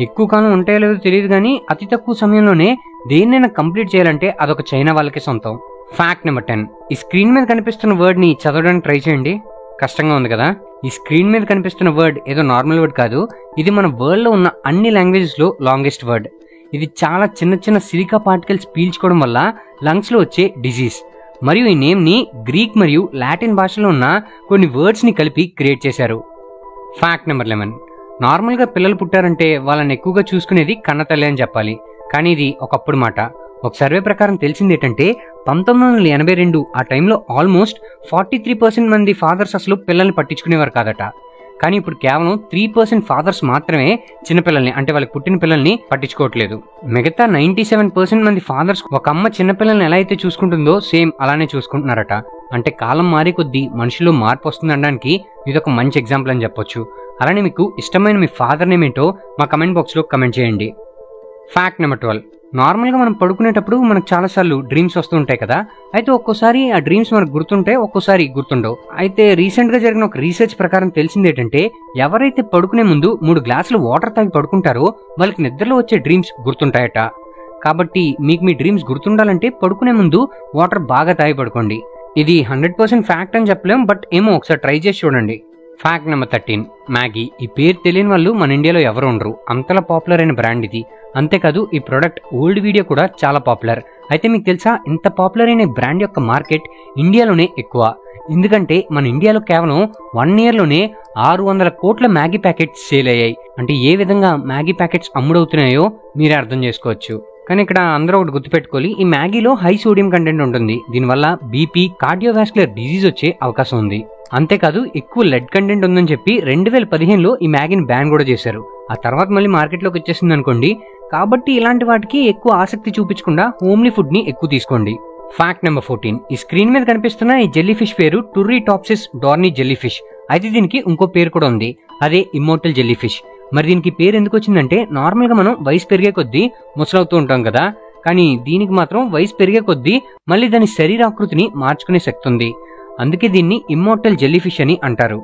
A: ఎక్కువ కాలం ఉంటాయో లేదో తెలియదు కానీ అతి తక్కువ సమయంలోనే దేన్నైనా కంప్లీట్ చేయాలంటే అదొక చైనా వాళ్ళకి సొంతం. Fact number 10. ఈ స్క్రీన్ మీద కనిపిస్తున్న వర్డ్ ని చదవడానికి ట్రై చేయండి. కష్టంగా ఉంది కదా. ఈ స్క్రీన్ మీద కనిపిస్తున్న వర్డ్ ఏదో నార్మల్ వర్డ్ కాదు, ఇది మన వరల్డ్ లో ఉన్న అన్ని లాంగ్వేజెస్ లో లాంగెస్ట్ వర్డ్. ఇది చాలా చిన్న చిన్న సిలికా పార్టికల్స్ పీల్చుకోవడం వల్ల లంగ్స్ లో వచ్చే డిజీజ్. మరియు ఈ నేమ్ ని గ్రీక్ మరియు లాటిన్ భాషలో ఉన్న కొన్ని వర్డ్స్ ని కలిపి క్రియేట్ చేశారు. Fact number 11. నార్మల్ గా పిల్లలు పుట్టారంటే వాళ్ళని ఎక్కువగా చూసుకునేది కన్నతల్లి అని చెప్పాలి. కానీ ఇది ఒకప్పుడు మాట. ఒక సర్వే ప్రకారం తెలిసింది ఏంటంటే 1982 ఆ టైంలో ఆల్మోస్ట్ 43% మంది ఫాదర్స్ అసలు పిల్లల్ని పట్టించుకునేవారు కాదట. కానీ ఇప్పుడు కేవలం 3% ఫాదర్స్ మాత్రమే చిన్నపిల్లల్ని, అంటే వాళ్ళకి పుట్టిన పిల్లల్ని పట్టించుకోవట్లేదు. మిగతా 97% మంది ఫాదర్స్ ఒక అమ్మ చిన్నపిల్లల్ని ఎలా అయితే చూసుకుంటుందో సేమ్ అలానే చూసుకుంటున్నారట. అంటే కాలం మారే కొద్దీ మనుషుల్లో మార్పు వస్తుంది అనడానికి ఇదొక మంచి ఎగ్జాంపుల్ అని చెప్పొచ్చు. అలానే మీకు ఇష్టమైన మీ ఫాదర్ నేమ్ ఏంటో మా కమెంట్ బాక్స్ లో కమెంట్ చేయండి. Fact number 12. నార్మల్గా మనం పడుకునేటప్పుడు మనకు చాలాసార్లు డ్రీమ్స్ వస్తూ ఉంటాయి కదా. అయితే ఒక్కోసారి ఆ డ్రీమ్స్ మనకు గుర్తుంటాయి, ఒక్కోసారి గుర్తుండవు. అయితే రీసెంట్ గా జరిగిన ఒక రీసెర్చ్ ప్రకారం తెలిసింది ఏంటంటే ఎవరైతే పడుకునే ముందు 3 గ్లాసులు వాటర్ తాగి పడుకుంటారో వాళ్ళకి నిద్రలో వచ్చే డ్రీమ్స్ గుర్తుంటాయట. కాబట్టి మీకు మీ డ్రీమ్స్ గుర్తుండాలంటే పడుకునే ముందు వాటర్ బాగా తాగి పడుకోండి. ఇది 100% ఫ్యాక్ట్ అని చెప్పలేం, బట్ ఏమో ఒకసారి ట్రై చేసి చూడండి. Fact number 13. మ్యాగీ. ఈ పేరు తెలియని వాళ్ళు మన ఇండియాలో ఎవరు ఉండరు, అంతలా పాపులర్ అయిన బ్రాండ్ ఇది. అంతేకాదు ఈ ప్రోడక్ట్ ఓల్డ్ వీడియో కూడా చాలా పాపులర్. అయితే మీకు తెలుసా ఇంత పాపులర్ అయిన బ్రాండ్ యొక్క మార్కెట్ ఇండియాలోనే ఎక్కువ. ఎందుకంటే మన ఇండియాలో కేవలం 1 year లోనే 600 కోట్ల మ్యాగీ ప్యాకెట్స్ సేల్ అయ్యాయి. అంటే ఏ విధంగా మ్యాగీ ప్యాకెట్స్ అమ్ముడవుతున్నాయో మీరే అర్థం చేసుకోవచ్చు. కానీ ఇక్కడ అందరూ ఒకటి గుర్తుపెట్టుకోవాలి, ఈ మ్యాగీలో హై సోడియం కంటెంట్ ఉంటుంది. దీనివల్ల బీపీ, కార్డియోవాస్కులర్ డిజీజ్ వచ్చే అవకాశం ఉంది. అంతేకాదు ఎక్కువ లెడ్ కంటెంట్ ఉందని చెప్పి 2015లో ఈ మ్యాగీని బ్యాన్ కూడా చేశారు. ఆ తర్వాత మళ్ళీ మార్కెట్లోకి వచ్చేసింది అనుకోండి. కాబట్టి ఇలాంటి వాటికి ఎక్కువ ఆసక్తి చూపించకుండా హోమ్లీ ఫుడ్ ని ఎక్కువ తీసుకోండి. Fact number 14. ఈ స్క్రీన్ మీద కనిపిస్తున్న ఈ జెల్లీ ఫిష్ పేరు టూరిటాప్సిస్ డార్నీ జెల్లీ ఫిష్. అయితే దీనికి ఇంకో పేరు కూడా ఉంది, అదే ఇమ్మోర్టల్ జెల్లీ ఫిష్. మరి దీనికి పేరు ఎందుకు వచ్చిందంటే నార్మల్ గా మనం వయసు పెరిగే కొద్దీ ముసలవుతూ ఉంటాం కదా, కానీ దీనికి మాత్రం వయసు పెరిగే కొద్దీ మళ్ళీ దాని శరీరాకృతిని మార్చుకునే శక్తి ఉంది. అందుకే దీన్ని ఇమ్మోర్టల్ జెల్లీ ఫిష్ అని అంటారు.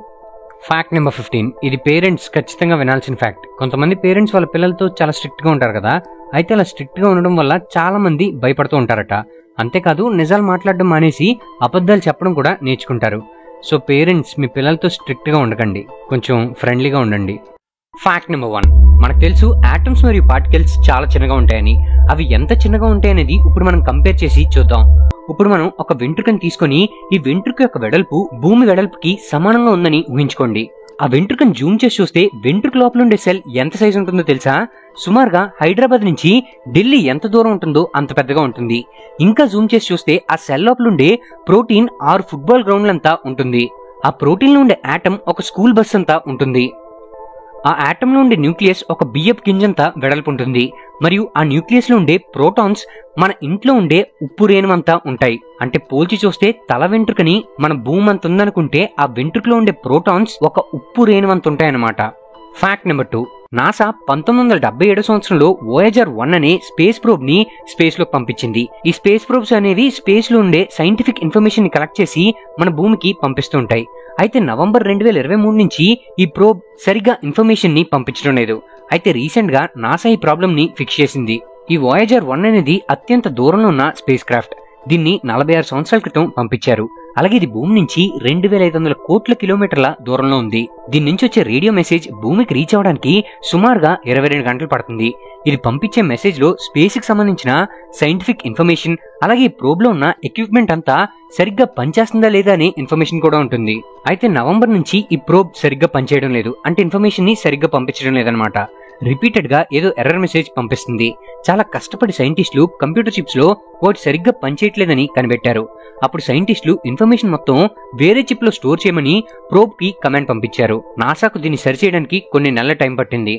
A: Fact number 15. ఇది పేరెంట్స్ ఖచ్చితంగా వినాల్సిన ఫ్యాక్ట్. కొంతమంది పేరెంట్స్ వాళ్ళ పిల్లలతో చాలా స్ట్రిక్ట్ గా ఉంటారు కదా. అయితే అలా స్ట్రిక్ట్ గా ఉండడం వల్ల చాలా మంది భయపడుతూ ఉంటారట. అంతేకాదు నిజాలు మాట్లాడడం మానేసి అబద్ధాలు చెప్పడం కూడా నేర్చుకుంటారు. సో పేరెంట్స్ మీ పిల్లలతో స్ట్రిక్ట్ గా ఉండకండి, కొంచెం ఫ్రెండ్లీగా ఉండండి. Fact number 1. మనకు తెలుసు ఆటమ్స్ మరియు పార్టికల్స్ చాలా చిన్నగా ఉంటాయని. అవి ఎంత చిన్నగా ఉంటాయనేది ఇప్పుడు మనం కంపేర్ చేసి చూద్దాం. ఇప్పుడు మనం ఒక వెంట్రుకని తీసుకొని ఈ వెంట్రుక యొక్క వెడల్పు భూమి వెడల్పుకి సమానంగా ఉందని ఊహించుకోండి. ఆ వెంట్రుకను జూమ్ చేసి చూస్తే వెంట్రుక లోపల ఉండే సెల్ ఎంత సైజు ఉంటుందో తెలుసా? సుమారుగా హైదరాబాద్ నుంచి ఢిల్లీ ఎంత దూరం ఉంటుందో అంత పెద్దగా ఉంటుంది. ఇంకా జూమ్ చేసి చూస్తే ఆ సెల్ లోపల ఉండే ప్రోటీన్ 6 ఫుట్బాల్ గ్రౌండ్లంతా ఉంటుంది. ఆ ప్రోటీన్ లో ఉండే ఆటమ్ ఒక స్కూల్ బస్ అంతా ఉంటుంది. ఆ ఆటమ్ లో ఉండే న్యూక్లియస్ ఒక బియ్యపు గింజంతా వెడల్పు ఉంటుంది. మరియు ఆ న్యూక్లియస్ లో ఉండే ప్రోటాన్స్ మన ఇంట్లో ఉండే ఉప్పు రేణువంతా ఉంటాయి. అంటే పోల్చి చూస్తే తల వెంట్రుకని మన భూమి అంత ఉందనుకుంటే ఆ వెంట్రుకలో ఉండే ప్రోటాన్స్ ఒక ఉప్పు రేణువంత ఉంటాయన్నమాట. Fact number 2. నాసా 1977 సంవత్సరంలో వోయేజర్ 1 అనే స్పేస్ ప్రోబ్ ని స్పేస్ లోకి పంపించింది. ఈ స్పేస్ ప్రోబ్స్ అనేవి స్పేస్ లో ఉండే సైంటిఫిక్ ఇన్ఫర్మేషన్ ని కలెక్ట్ చేసి మన భూమికి పంపిస్తూ ఉంటాయి. అయితే నవంబర్ 2023 నుంచి ఈ ప్రోబ్ సరిగ్గా ఇన్ఫర్మేషన్ ని పంపించడం లేదు. అయితే రీసెంట్ గా నాసా ఈ ప్రాబ్లం ని ఫిక్స్ చేసింది. ఈ వోయేజర్ 1 అనేది అత్యంత దూరంలో ఉన్న స్పేస్ క్రాఫ్ట్. దీన్ని 46 సంవత్సరాల క్రితం పంపించారు. అలాగే ఇది భూమి నుంచి 2500 కోట్ల కిలోమీటర్ల దూరంలో ఉంది. దీని నుంచి వచ్చే రేడియో మెసేజ్ భూమికి రీచ్ అవడానికి సుమారుగా 22 గంటలు పడుతుంది. ఇది పంపించే మెసేజ్ లో స్పేస్ కి సంబంధించిన సైంటిఫిక్ ఇన్ఫర్మేషన్, అలాగే ఈ ప్రోబ్ లో ఉన్న ఎక్విప్మెంట్ అంతా సరిగ్గా పనిచేస్తుందా లేదా అనే ఇన్ఫర్మేషన్ కూడా ఉంటుంది. అయితే నవంబర్ నుంచి ఈ ప్రోబ్ సరిగ్గా పనిచేయడం లేదు, అంటే ఇన్ఫర్మేషన్ ని సరిగ్గా పంపించడం లేదనమాట. రిపీటెడ్ గా ఏదో ఎర్రర్ మెసేజ్ పంపిస్తుంది. చాలా కష్టపడి సైంటిస్టులు కంప్యూటర్ చిప్స్ లో వాటి సరిగ్గా పనిచేయట్లేదని కనిపెట్టారు. అప్పుడు సైంటిస్టులు ఇన్ఫర్మేషన్ మొత్తం వేరే చిప్ లో స్టోర్ చేయమని ప్రోబ్ కి కమాండ్ పంపించారు. నాసాకు దీన్ని సరిచేయడానికి కొన్ని నెలల టైం పట్టింది.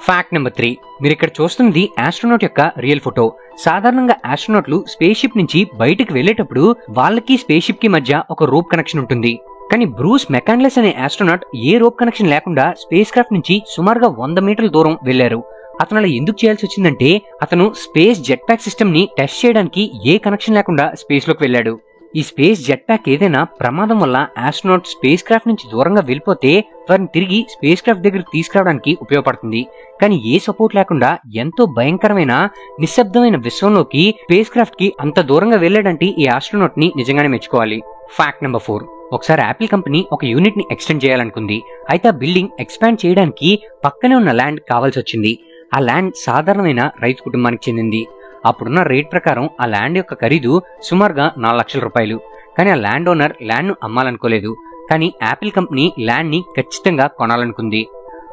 A: Fact number 3. మీరు ఇక్కడ చూస్తున్నది ఆస్ట్రోనాట్ యొక్క రియల్ ఫోటో. సాధారణంగా ఆస్ట్రోనాట్లు స్పేస్ షిప్ నుంచి బయటకు వెళ్లేటప్పుడు వాళ్ళకి స్పేస్ షిప్ కి మధ్య ఒక రోప్ కనెక్షన్ ఉంటుంది. కానీ బ్రూస్ మెకాన్లెస్ అనే ఆస్ట్రోనాట్ ఏ రోప్ కనెక్షన్ లేకుండా స్పేస్ క్రాఫ్ట్ నుంచి సుమారుగా 100 మీటర్ల దూరం వెళ్లారు. అతను అలా ఎందుకు చేయాల్సి వచ్చిందంటే అతను స్పేస్ జెట్ ప్యాక్ సిస్టమ్ ని టెస్ట్ చేయడానికి ఏ కనెక్షన్ లేకుండా స్పేస్ లోకి వెళ్లాడు. ఈ స్పేస్ జెట్ ప్యాక్ ఏదైనా ప్రమాదం వల్ల ఆస్ట్రోనాట్ స్పేస్ క్రాఫ్ట్ నుంచి దూరంగా వెళ్ళిపోతే వారిని తిరిగి స్పేస్ క్రాఫ్ట్ దగ్గరికి తీసుకురావడానికి ఉపయోగపడుతుంది. కానీ ఏ సపోర్ట్ లేకుండా ఎంతో భయంకరమైన నిశ్శబ్దమైన విశ్వంలోకి స్పేస్ క్రాఫ్ట్ కి అంత దూరంగా వెళ్ళాడంటే ఈ ఆస్ట్రోనాట్ ని నిజంగానే మెచ్చుకోవాలి. Fact number 4. ఒకసారి యాపిల్ కంపెనీ ఒక యూనిట్ ని ఎక్స్టెండ్ చేయాలనుకుంది. అయితే ఆ బిల్డింగ్ ఎక్స్పాండ్ చేయడానికి పక్కనే ఉన్న ల్యాండ్ కావాల్సి వచ్చింది. ఆ ల్యాండ్ సాధారణమైన రైతు కుటుంబానికి చెందింది. అప్పుడున్న రేట్ ప్రకారం ఆ ల్యాండ్ యొక్క ఖరీదు సుమారుగా 4 లక్షల రూపాయలు. కానీ ఆ ల్యాండ్ ఓనర్ ల్యాండ్ ను అమ్మాలనుకోలేదు. కానీ యాపిల్ కంపెనీ ల్యాండ్ ని ఖచ్చితంగా కొనాలనుకుంది.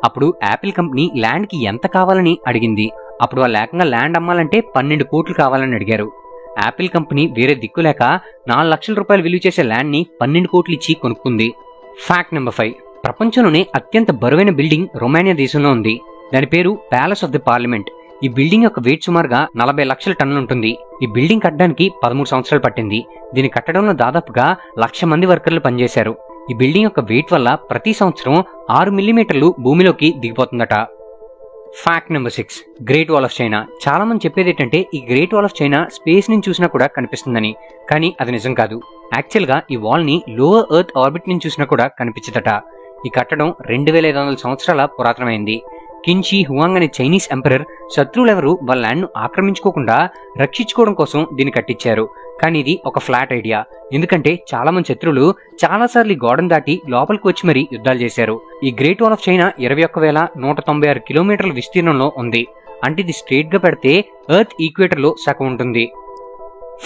A: అప్పుడు యాపిల్ కంపెనీ ల్యాండ్ కి ఎంత కావాలని అడిగింది. అప్పుడు ఆ లేకంగా ల్యాండ్ అమ్మాలంటే 12 కోట్లు కావాలని అడిగారు. యాపిల్ కంపెనీ వేరే దిక్కు లేక 4 లక్షల రూపాయలు విలువ చేసే ల్యాండ్ ని 12 కోట్లు ఇచ్చి కొనుక్కుంది. Fact number 5. ప్రపంచంలోనే అత్యంత బరువైన బిల్డింగ్ రొమానియా దేశంలో ఉంది. దాని పేరు ప్యాలెస్ ఆఫ్ ది పార్లమెంట్. ఈ బిల్డింగ్ యొక్క వెయిట్ సుమారుగా 40 లక్షల టన్నులు ఉంటుంది. ఈ బిల్డింగ్ కట్టడానికి 13 సంవత్సరాలు పట్టింది. దీన్ని కట్టడంలో దాదాపుగా 1,00,000 మంది వర్కర్లు పనిచేశారు. ఈ బిల్డింగ్ యొక్క వెయిట్ వల్ల ప్రతి సంవత్సరం 6 మిల్లీమీటర్లు భూమిలోకి దిగిపోతుందట. Fact number 6. Great wall of China. చాలా మంది చెప్పేది ఏంటంటే ఈ great wall of China space నుంచి చూసినా కూడా కనిపిస్తుందని. కానీ అది నిజం కాదు. యాక్చువల్ గా ఈ వాల్ ని లోవర్ ఎర్త్ ఆర్బిట్ నుంచి చూసినా కూడా కనిపించదట. ఈ కట్టడం 2500 సంవత్సరాల పురాతనమైంది. కిన్ షీ హువాంగ్ అనే చైనీస్ ఎంపరర్ శత్రువులెవరూ వాళ్ళ ల్యాండ్ ను ఆక్రమించుకోకుండా రక్షించుకోవడం కోసం దీన్ని కట్టించారు. కానీ ఇది ఒక ఫ్లాట్ ఐడియా. ఎందుకంటే చాలా మంది శత్రువులు చాలాసార్లు ఈ గోడను దాటి లోపలికి వచ్చి మరీ యుద్ధాలు చేశారు. ఈ గ్రేట్ వాల్ ఆఫ్ చైనా 21,196 కిలోమీటర్ల విస్తీర్ణంలో ఉంది. అంటే ఇది స్ట్రేట్ గా పెడితే ఎర్త్ ఈక్వేటర్ లో సగం ఉంటుంది.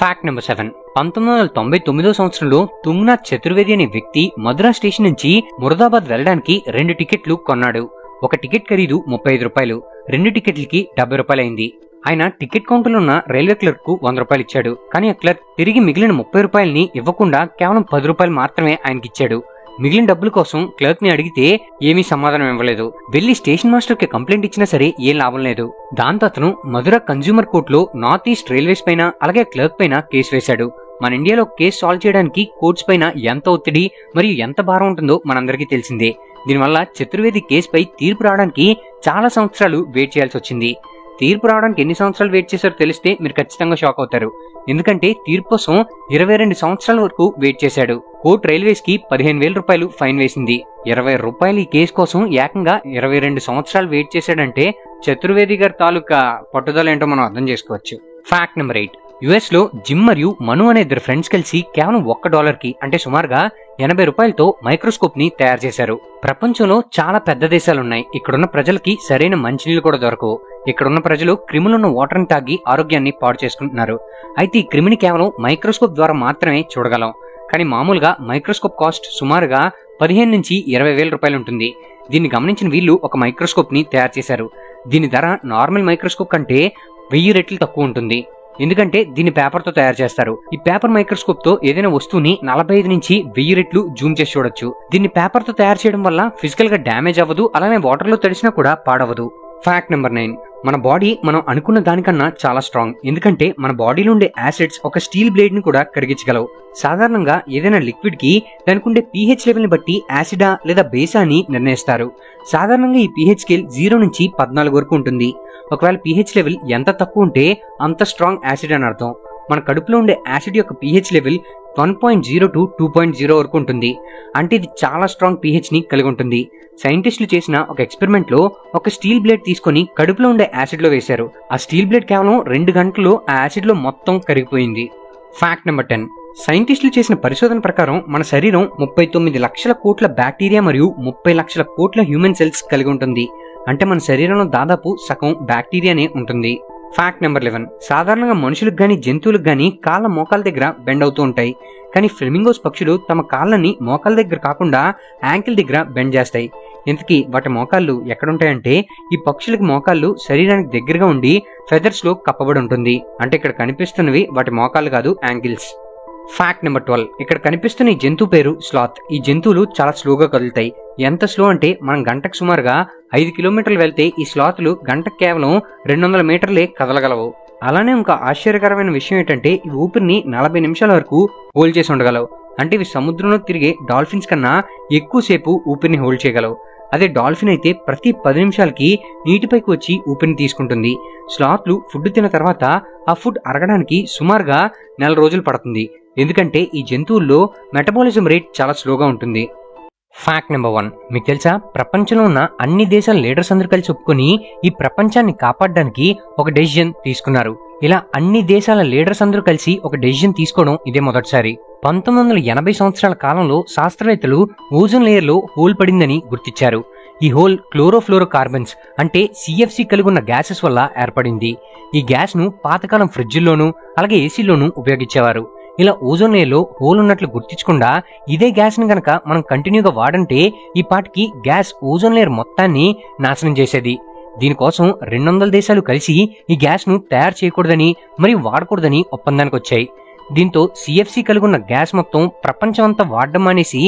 A: Fact number 7. 1999 సంవత్సరంలో తుంగ్నాథ్ చతుర్వేది అనే వ్యక్తి మధురా స్టేషన్ నుంచి మురదాబాద్ వెళ్ళడానికి 2 టికెట్లు కొన్నాడు. ఒక టికెట్ ఖరీదు 35 రూపాయలు. 2 టికెట్లకి 70 రూపాయలు అయింది. ఆయన టికెట్ కౌంటర్ లో ఉన్న రైల్వే క్లర్క్ కు 100 రూపాయలు ఇచ్చాడు. కానీ ఆ క్లర్క్ తిరిగి మిగిలిన 30 రూపాయలని ఇవ్వకుండా కేవలం 10 రూపాయలు మాత్రమే ఆయనకి ఇచ్చాడు. మిగిలిన డబ్బుల కోసం క్లర్క్ ని అడిగితే ఏమీ సమాధానం ఇవ్వలేదు. వెళ్లి స్టేషన్ మాస్టర్ కి కంప్లైంట్ ఇచ్చినా సరే ఏం లాభం లేదు. దాంతో అతను మధుర కన్స్యూమర్ కోర్టులో నార్త్ ఈస్ట్ రైల్వేస్ పైన అలాగే క్లర్క్ పైన కేసు వేశాడు. మన ఇండియాలో కేసు సాల్వ్ చేయడానికి కోర్ట్స్ పైన ఎంత ఒత్తిడి మరియు ఎంత భారం ఉంటుందో మనందరికీ తెలిసిందే. దీనివల్ల చతుర్వేది కేసుపై తీర్పు రావడానికి చాలా సంవత్సరాలు వెయిట్ చేయాల్సి వచ్చింది. తీర్పు రావడానికి ఎన్ని సంవత్సరాలు వెయిట్ చేశారో తెలిస్తే మీరు ఖచ్చితంగా షాక్ అవుతారు. ఎందుకంటే తీర్పు కోసం 22 సంవత్సరాల వరకు వెయిట్ చేశాడు. కోర్టు రైల్వేస్ కి 15,000 రూపాయలు ఫైన్ వేసింది. 20 రూపాయలు ఈ కేసు కోసం ఏకంగా 22 సంవత్సరాలు వెయిట్ చేశాడంటే చతుర్వేది గారి తాలూకా పట్టుదల ఏంటో మనం అర్థం చేసుకోవచ్చు. Fact number 8. యుఎస్ లో జిమ్ మరియు మను అనే 2 ఫ్రెండ్స్ కలిసి కేవలం $1 కి అంటే సుమారుగా 80 రూపాయలతో మైక్రోస్కోప్ ని తయారు చేశారు. ప్రపంచంలో చాలా పెద్ద దేశాలున్నాయి. ఇక్కడున్న ప్రజలకి సరైన మంచినీళ్లు కూడా దొరకవు. ఇక్కడున్న ప్రజలు క్రిములున్న వాటర్ ని తాగి ఆరోగ్యాన్ని పాడు చేసుకుంటున్నారు. అయితే ఈ క్రిమిని కేవలం మైక్రోస్కోప్ ద్వారా మాత్రమే చూడగలం. కానీ మామూలుగా మైక్రోస్కోప్ కాస్ట్ సుమారుగా 15,000 నుంచి 20,000 రూపాయలు ఉంటుంది. దీన్ని గమనించిన వీళ్ళు ఒక మైక్రోస్కోప్ ని తయారు చేశారు. దీని ధర నార్మల్ మైక్రోస్కోప్ కంటే 1000 రెట్లు తక్కువ ఉంటుంది. ఎందుకంటే దీన్ని పేపర్ తో తయారు చేస్తారు. ఈ పేపర్ మైక్రోస్కోప్ తో ఏదైనా వస్తువుని 45 నుంచి 1000 రెట్లు జూమ్ చేసి చూడొచ్చు. దీన్ని పేపర్ తో తయారు చేయడం వల్ల ఫిజికల్ గా డ్యామేజ్ అవ్వదు, అలానే వాటర్ లో తడిసినా కూడా పాడవదు. Fact number 9. మన బాడీ మనం అనుకున్న దానికన్నా చాలా స్ట్రాంగ్. ఎందుకంటే మన బాడీలో ఉండే యాసిడ్స్ ఒక స్టీల్ బ్లేడ్ ని కూడా కరిగించగలవు. సాధారణంగా ఏదైనా లిక్విడ్ కి దానికి ఉండే pH లెవెల్ ని బట్టి యాసిడా లేదా బేసా అని నిర్ణయిస్తారు. సాధారణంగా ఈ pH స్కేల్ 0 నుంచి 14 వరకు ఉంటుంది. ఒకవేళ pH లెవెల్ ఎంత తక్కువ ఉంటే అంత స్ట్రాంగ్ యాసిడ్ అని అర్థం. మన కడుపులో ఉండే యాసిడ్ యొక్క pH లెవెల్ 1.0 to 2.0 వరకు ఉంటుంది. అంటే ఇది చాలా స్ట్రాంగ్ pH ని కలిగి ఉంటుంది. సైంటిస్టులు చేసిన ఒక ఎక్స్పెరిమెంట్ లో ఒక స్టీల్ బ్లేడ్ తీసుకొని కడుపులో ఉండే యాసిడ్ లో వేశారు. ఆ స్టీల్ బ్లేడ్ కేవలం 2 గంటల్లో ఆ యాసిడ్ లో మొత్తం కరిగిపోయింది. Fact number 10. సైంటిస్టులు చేసిన పరిశోధన ప్రకారం మన శరీరం 39 లక్షల కోట్ల బ్యాక్టీరియా మరియు 30 లక్షల కోట్ల హ్యూమన్ సెల్స్ కలిగి ఉంటుంది. అంటే మన శరీరంలో దాదాపు సగం బ్యాక్టీరియానే ఉంటుంది. Fact number 11. సాధారణంగా మనుషులకు గాని జంతువులకు గాని కాళ్ళ మోకాల దగ్గర బెండ్ అవుతూ ఉంటాయి. కానీ ఫ్లెమింగోస్ పక్షులు తమ కాళ్ళని మోకాల దగ్గర కాకుండా యాంకిల్ దగ్గర బెండ్ చేస్తాయి. ఇంతకీ వాటి మోకాళ్ళు ఎక్కడుంటాయంటే ఈ పక్షులకి మోకాళ్ళు శరీరానికి దగ్గరగా ఉండి ఫెదర్స్ లో కప్పబడి ఉంటుంది. అంటే ఇక్కడ కనిపిస్తున్నవి వాటి మోకాళ్ళు కాదు, యాంకిల్స్. Fact number 12. ఇక్కడ కనిపిస్తున్న ఈ జంతువు పేరు స్లాత్. ఈ జంతువులు చాలా స్లోగా కదులుతాయి. ఎంత స్లో అంటే మనం గంటకు సుమారుగా 5 కిలోమీటర్లు వెళ్తే ఈ స్లాత్లు గంటకు కేవలం 200 మీటర్లే కదలగలవు. అలానే ఇంకా ఆశ్చర్యకరమైన విషయం ఏంటంటే ఈ ఊపిరిని 40 నిమిషాల వరకు హోల్డ్ చేసి ఉండగలవు. అంటే ఇవి సముద్రంలో తిరిగే డాల్ఫిన్స్ కన్నా ఎక్కువసేపు ఊపిరిని హోల్డ్ చేయగలవు. అదే డాల్ఫిన్ అయితే ప్రతి 10 నిమిషాలకి నీటిపైకి వచ్చి ఊపిరిని తీసుకుంటుంది. స్లాత్లు ఫుడ్ తిన్న తర్వాత ఆ ఫుడ్ అరగడానికి సుమారుగా 4 రోజులు పడుతుంది. ఎందుకంటే ఈ జంతువుల్లో మెటబాలిజం రేట్ చాలా స్లోగా ఉంటుంది. Fact number 1. మీకు తెలుసా, ప్రపంచంలో ఉన్న అన్ని దేశాల లీడర్స్ అందరూ కలిసి ఒప్పుకొని ఈ ప్రపంచాన్ని కాపాడడానికి ఒక డెసిజన్ తీసుకున్నారు. ఇలా అన్ని దేశాల లీడర్స్ అందరూ కలిసి ఒక డెసిజన్ తీసుకోవడం ఇదే మొదటిసారి. 1980 సంవత్సరాల కాలంలో శాస్త్రవేత్తలు ఓజోన్ లేయర్ లో హోల్ పడిందని గుర్తించారు. ఈ హోల్ క్లోరోఫ్లోరో కార్బన్స్ అంటే CFC కలిగి ఉన్న గ్యాసెస్ వల్ల ఏర్పడింది. ఈ గ్యాస్ ను పాతకాలం ఫ్రిడ్జ్ల్లోనూ అలాగే ఏసీలోనూ ఉపయోగించేవారు. ఇలా ఓజోన్ లేయర్ లో హోల్ ఉన్నట్లు గుర్తించకుండా ఇదే గ్యాస్ ని గనక మనం కంటిన్యూగా వాడంటే ఈ పాటికి గ్యాస్ ఓజోన్ లేయర్ మొత్తాన్ని నాశనం చేసేది. దీనికోసం 200 దేశాలు కలిసి ఈ గ్యాస్ ను తయారు చేయకూడదని మరియు వాడకూడదని ఒప్పందానికి వచ్చాయి. దీంతో CFC కలిగి ఉన్న గ్యాస్ మొత్తం ప్రపంచం అంతా వాడడం అనేసి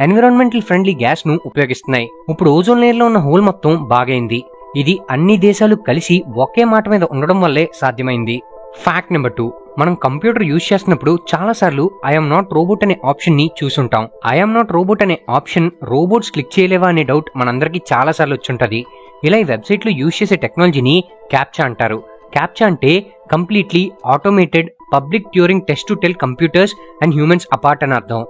A: ఎన్విరాన్మెంటల్ ఫ్రెండ్లీ గ్యాస్ ను ఉపయోగిస్తున్నాయి. ఇప్పుడు ఓజోన్ లేయర్ లో ఉన్న హోల్ మొత్తం బాగైంది. ఇది అన్ని దేశాలు కలిసి ఒకే మాట మీద ఉండడం వల్లే సాధ్యమైంది. Fact number 2. మనం కంప్యూటర్ యూజ్ చేస్తున్నప్పుడు చాలా సార్లు ఐఎమ్ నాట్ రోబోట్ అనే ఆప్షన్ ని చూసుంటాం. ఐఎమ్ నాట్ రోబోట్ అనే ఆప్షన్ రోబోట్స్ క్లిక్ చేయలేవా అనే డౌట్ మనందరికీ చాలా సార్లు వచ్చుంటది. ఇలా ఈ వెబ్సైట్ లో యూజ్ చేసే టెక్నాలజీని క్యాప్చా అంటారు. క్యాప్చా అంటే completely automated public Turing test to tell computers and humans apart అని అర్థం.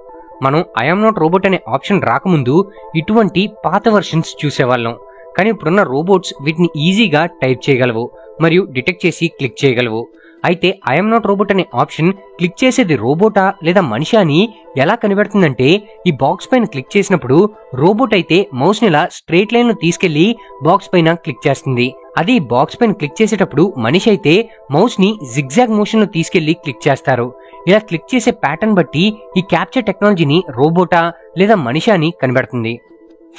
A: మనం ఐఎమ్ నాట్ రోబోట్ అనే ఆప్షన్ రాకముందు ఇటువంటి పాత వర్షన్స్ చూసేవాళ్ళం. కానీ ఇప్పుడున్న రోబోట్స్ వీటిని ఈజీగా టైప్ చేయగలవు మరియు డిటెక్ట్ చేసి క్లిక్ చేయగలవు. అయితే ఐఎమ్ నాట్ రోబోట్ అనే ఆప్షన్ క్లిక్ చేసేది రోబోటా లేదా మనిషి అని ఎలా కనిపెడుతుందంటే ఈ బాక్స్ పైన క్లిక్ చేసినప్పుడు రోబోట్ అయితే మౌస్ ని ఇలా స్ట్రైట్ లైన్ లో తీసుకెళ్లి బాక్స్ పైన క్లిక్ చేస్తుంది. అదే ఈ బాక్స్ పైన క్లిక్ చేసేటప్పుడు మనిషి అయితే మౌస్ ని జిగ్జాగ్ మోషన్ లో తీసుకెళ్లి క్లిక్ చేస్తారు. ఇలా క్లిక్ చేసే ప్యాటర్న్ బట్టి ఈ క్యాప్చర్ టెక్నాలజీని రోబోటా లేదా మనిషి అని కనిపెడుతుంది.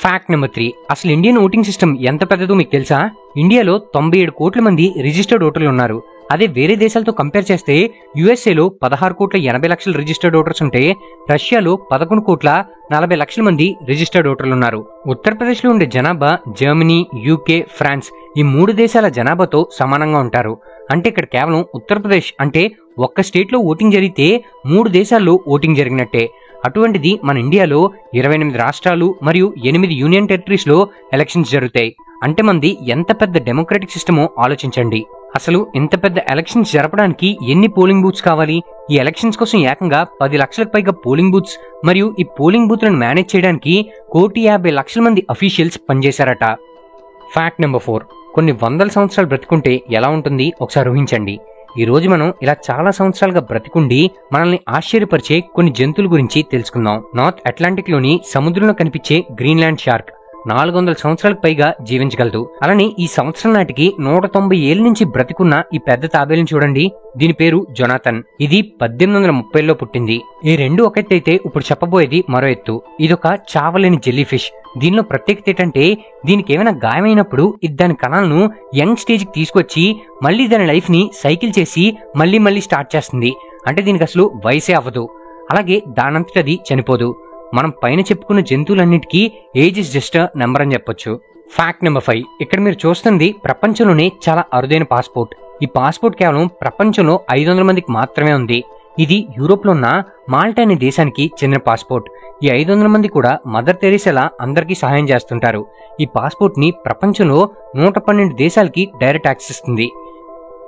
A: Fact number 3. అసలు ఇండియన్ ఓటింగ్ సిస్టమ్ ఎంత పెద్దదో మీకు తెలుసా? ఇండియాలో 97 కోట్ల మంది రిజిస్టర్డ్ ఓటర్లు ఉన్నారు. అదే వేరే దేశాలతో కంపేర్ చేస్తే యుఎస్ఏలో 16 కోట్ల 80 లక్షల రిజిస్టర్డ్ ఓటర్స్ ఉంటే రష్యాలో 11 కోట్ల 40 లక్షల మంది రిజిస్టర్డ్ ఓటర్లు ఉన్నారు. ఉత్తరప్రదేశ్ లో ఉండే జనాభా జర్మనీ, UK, ఫ్రాన్స్ ఈ 3 దేశాల జనాభాతో సమానంగా ఉంటారు. అంటే ఇక్కడ కేవలం ఉత్తరప్రదేశ్ అంటే ఒక్క స్టేట్ లో ఓటింగ్ జరిగితే 3 దేశాల్లో ఓటింగ్ జరిగినట్టే. అటువంటిది మన ఇండియాలో 28 రాష్ట్రాలు మరియు 8 యూనియన్ టెరిటరీస్ లో ఎలక్షన్స్ జరుగుతాయి. అంటే మంది ఎంత పెద్ద డెమోక్రటిక్ సిస్టమో ఆలోచించండి. అసలు ఇంత పెద్ద ఎలక్షన్స్ జరపడానికి ఎన్ని పోలింగ్ బూత్స్ కావాలి? ఈ ఎలక్షన్స్ కోసం ఏకంగా 10 లక్షలకు పైగా పోలింగ్ బూత్స్ మరియు ఈ పోలింగ్ బూత్లను మేనేజ్ చేయడానికి 1,50,00,000 మంది అఫీషియల్స్ పనిచేశారట. Fact number 4. కొన్ని వందల సంవత్సరాలు బ్రతికుంటే ఎలా ఉంటుంది ఒకసారి ఊహించండి. ఈ రోజు మనం ఇలా చాలా సంవత్సరాలుగా బ్రతికుండి మనల్ని ఆశ్చర్యపరిచే కొన్ని జంతువుల గురించి తెలుసుకుందాం. నార్త్ అట్లాంటిక్ లోని సముద్రంలో కనిపించే గ్రీన్లాండ్ షార్క్, 400 సంవత్సరాలకు పైగా జీవించగలదు. అలానే ఈ సంవత్సరం నాటికి 190 ఏళ్ల నుంచి బ్రతికున్న ఈ పెద్ద తాబేలుని చూడండి. దీని పేరు జొనాథన్. ఇది 1830లో పుట్టింది. ఈ రెండు ఒక ఎత్తు అయితే ఇప్పుడు చెప్పబోయేది మరో ఎత్తు. ఇదొక చావలేని జెల్లీ ఫిష్. దీనిలో ప్రత్యేకత ఏంటంటే దీనికి ఏమైనా గాయమైనప్పుడు ఇది దాని కణాలను యంగ్ స్టేజ్ కి తీసుకొచ్చి మళ్ళీ దాని లైఫ్ ని సైకిల్ చేసి మళ్ళీ స్టార్ట్ చేస్తుంది. అంటే దీనికి అసలు వయసే అవ్వదు. అలాగే దానంతటది చనిపోదు. మనం పైన చెప్పుకున్న జంతువులన్నిటికీ ఏజ్ ఇస్ జస్ట్ నెంబర్ అని చెప్పొచ్చు. Fact number 5. ఇక్కడ మీరు చూస్తుంది ప్రపంచంలోనే చాలా అరుదైన పాస్పోర్ట్. ఈ పాస్పోర్ట్ కేవలం ప్రపంచంలో 500 మందికి మాత్రమే ఉంది. ఇది యూరోప్ లో ఉన్న మాల్టా అనే దేశానికి చెందిన పాస్పోర్ట్. ఈ 500 మంది కూడా మదర్ తెరీసాలా అందరికీ సహాయం చేస్తుంటారు. ఈ పాస్పోర్ట్ ని ప్రపంచంలో 112 దేశాలకి డైరెక్ట్ యాక్సెస్ ఇస్తుంది.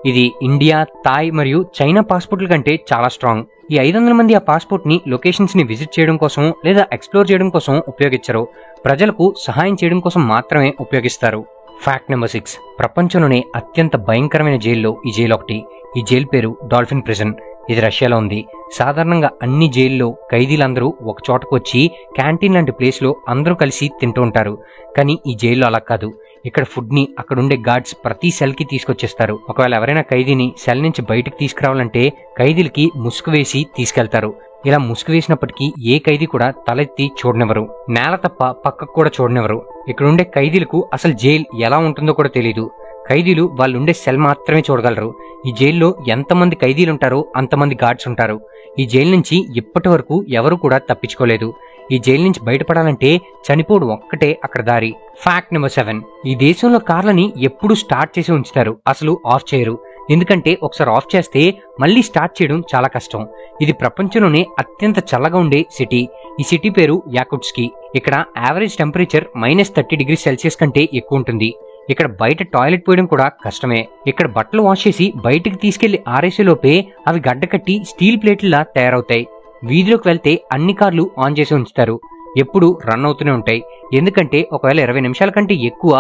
A: ఇది ఇండియా, థాయ్ మరియు చైనా పాస్పోర్ట్ల కంటే చాలా స్ట్రాంగ్. ఈ 500 మంది ఆ పాస్పోర్ట్ ని లొకేషన్స్ ని విజిట్ చేయడం కోసం లేదా ఎక్స్ప్లోర్ చేయడం కోసం ఉపయోగించరు. ప్రజలకు సహాయం చేయడం కోసం మాత్రమే ఉపయోగిస్తారు. Fact number 6. ప్రపంచంలోనే అత్యంత భయంకరమైన జైల్లో ఈ జైలు ఒకటి. ఈ జైలు పేరు డాల్ఫిన్ ప్రిజన్. ఇది రష్యాలో ఉంది. సాధారణంగా అన్ని జైల్లో ఖైదీలందరూ ఒక చోటకు వచ్చి క్యాంటీన్ లాంటి ప్లేస్ లో అందరూ కలిసి తింటూ ఉంటారు. కానీ ఈ జైల్లో అలా కాదు. ఇక్కడ ఫుడ్ ని అక్కడుండే గార్డ్స్ ప్రతి సెల్ కి తీసుకొచ్చేస్తారు. ఒకవేళ ఎవరైనా ఖైదీని సెల్ నుంచి బయటకు తీసుకురావాలంటే ఖైదీలకి ముసుగు వేసి తీసుకెళ్తారు. ఇలా ముసుగు వేసినప్పటికీ ఏ ఖైదీ కూడా తలెత్తి చూడనివ్వరు. నేల తప్ప పక్కకు కూడా చూడనివ్వరు. ఇక్కడుండే ఖైదీలకు అసలు జైలు ఎలా ఉంటుందో కూడా తెలీదు. ఖైదీలు వాళ్ళుండే సెల్ మాత్రమే చూడగలరు. ఈ జైల్లో ఎంతమంది ఖైదీలు ఉంటారో అంతమంది గార్డ్స్ ఉంటారు. ఈ జైలు నుంచి ఇప్పటి వరకు ఎవరు కూడా తప్పించుకోలేదు. ఈ జైలు నుంచి బయటపడాలంటే చనిపోవడం ఒక్కటే అక్కడ దారి. Fact number 7. ఈ దేశంలో కార్లని ఎప్పుడు స్టార్ట్ చేసి ఉంచుతారు, అసలు ఆఫ్ చేయరు. ఎందుకంటే ఒకసారి ఆఫ్ చేస్తే మళ్ళీ స్టార్ట్ చేయడం చాలా కష్టం. ఇది ప్రపంచంలోనే అత్యంత చల్లగా ఉండే సిటీ. ఈ సిటీ పేరు యాకుట్స్కీ. ఇక్కడ యావరేజ్ టెంపరేచర్ -30°C కంటే ఎక్కువ ఉంటుంది. ఇక్కడ బయట టాయిలెట్ పోయడం కూడా కష్టమే. ఇక్కడ బట్టలు వాష్ చేసి బయటికి తీసుకెళ్లి ఆరేసేలోపే అవి గడ్డకట్టి స్టీల్ ప్లేట్లా తయారవుతాయి. వీధిలోకి వెళ్తే అన్ని కార్లు ఆన్ చేసి ఉంచుతారు. ఎప్పుడు రన్ అవుతూనే ఉంటాయి. ఎందుకంటే ఒకవేళ 20 నిమిషాల కంటే ఎక్కువ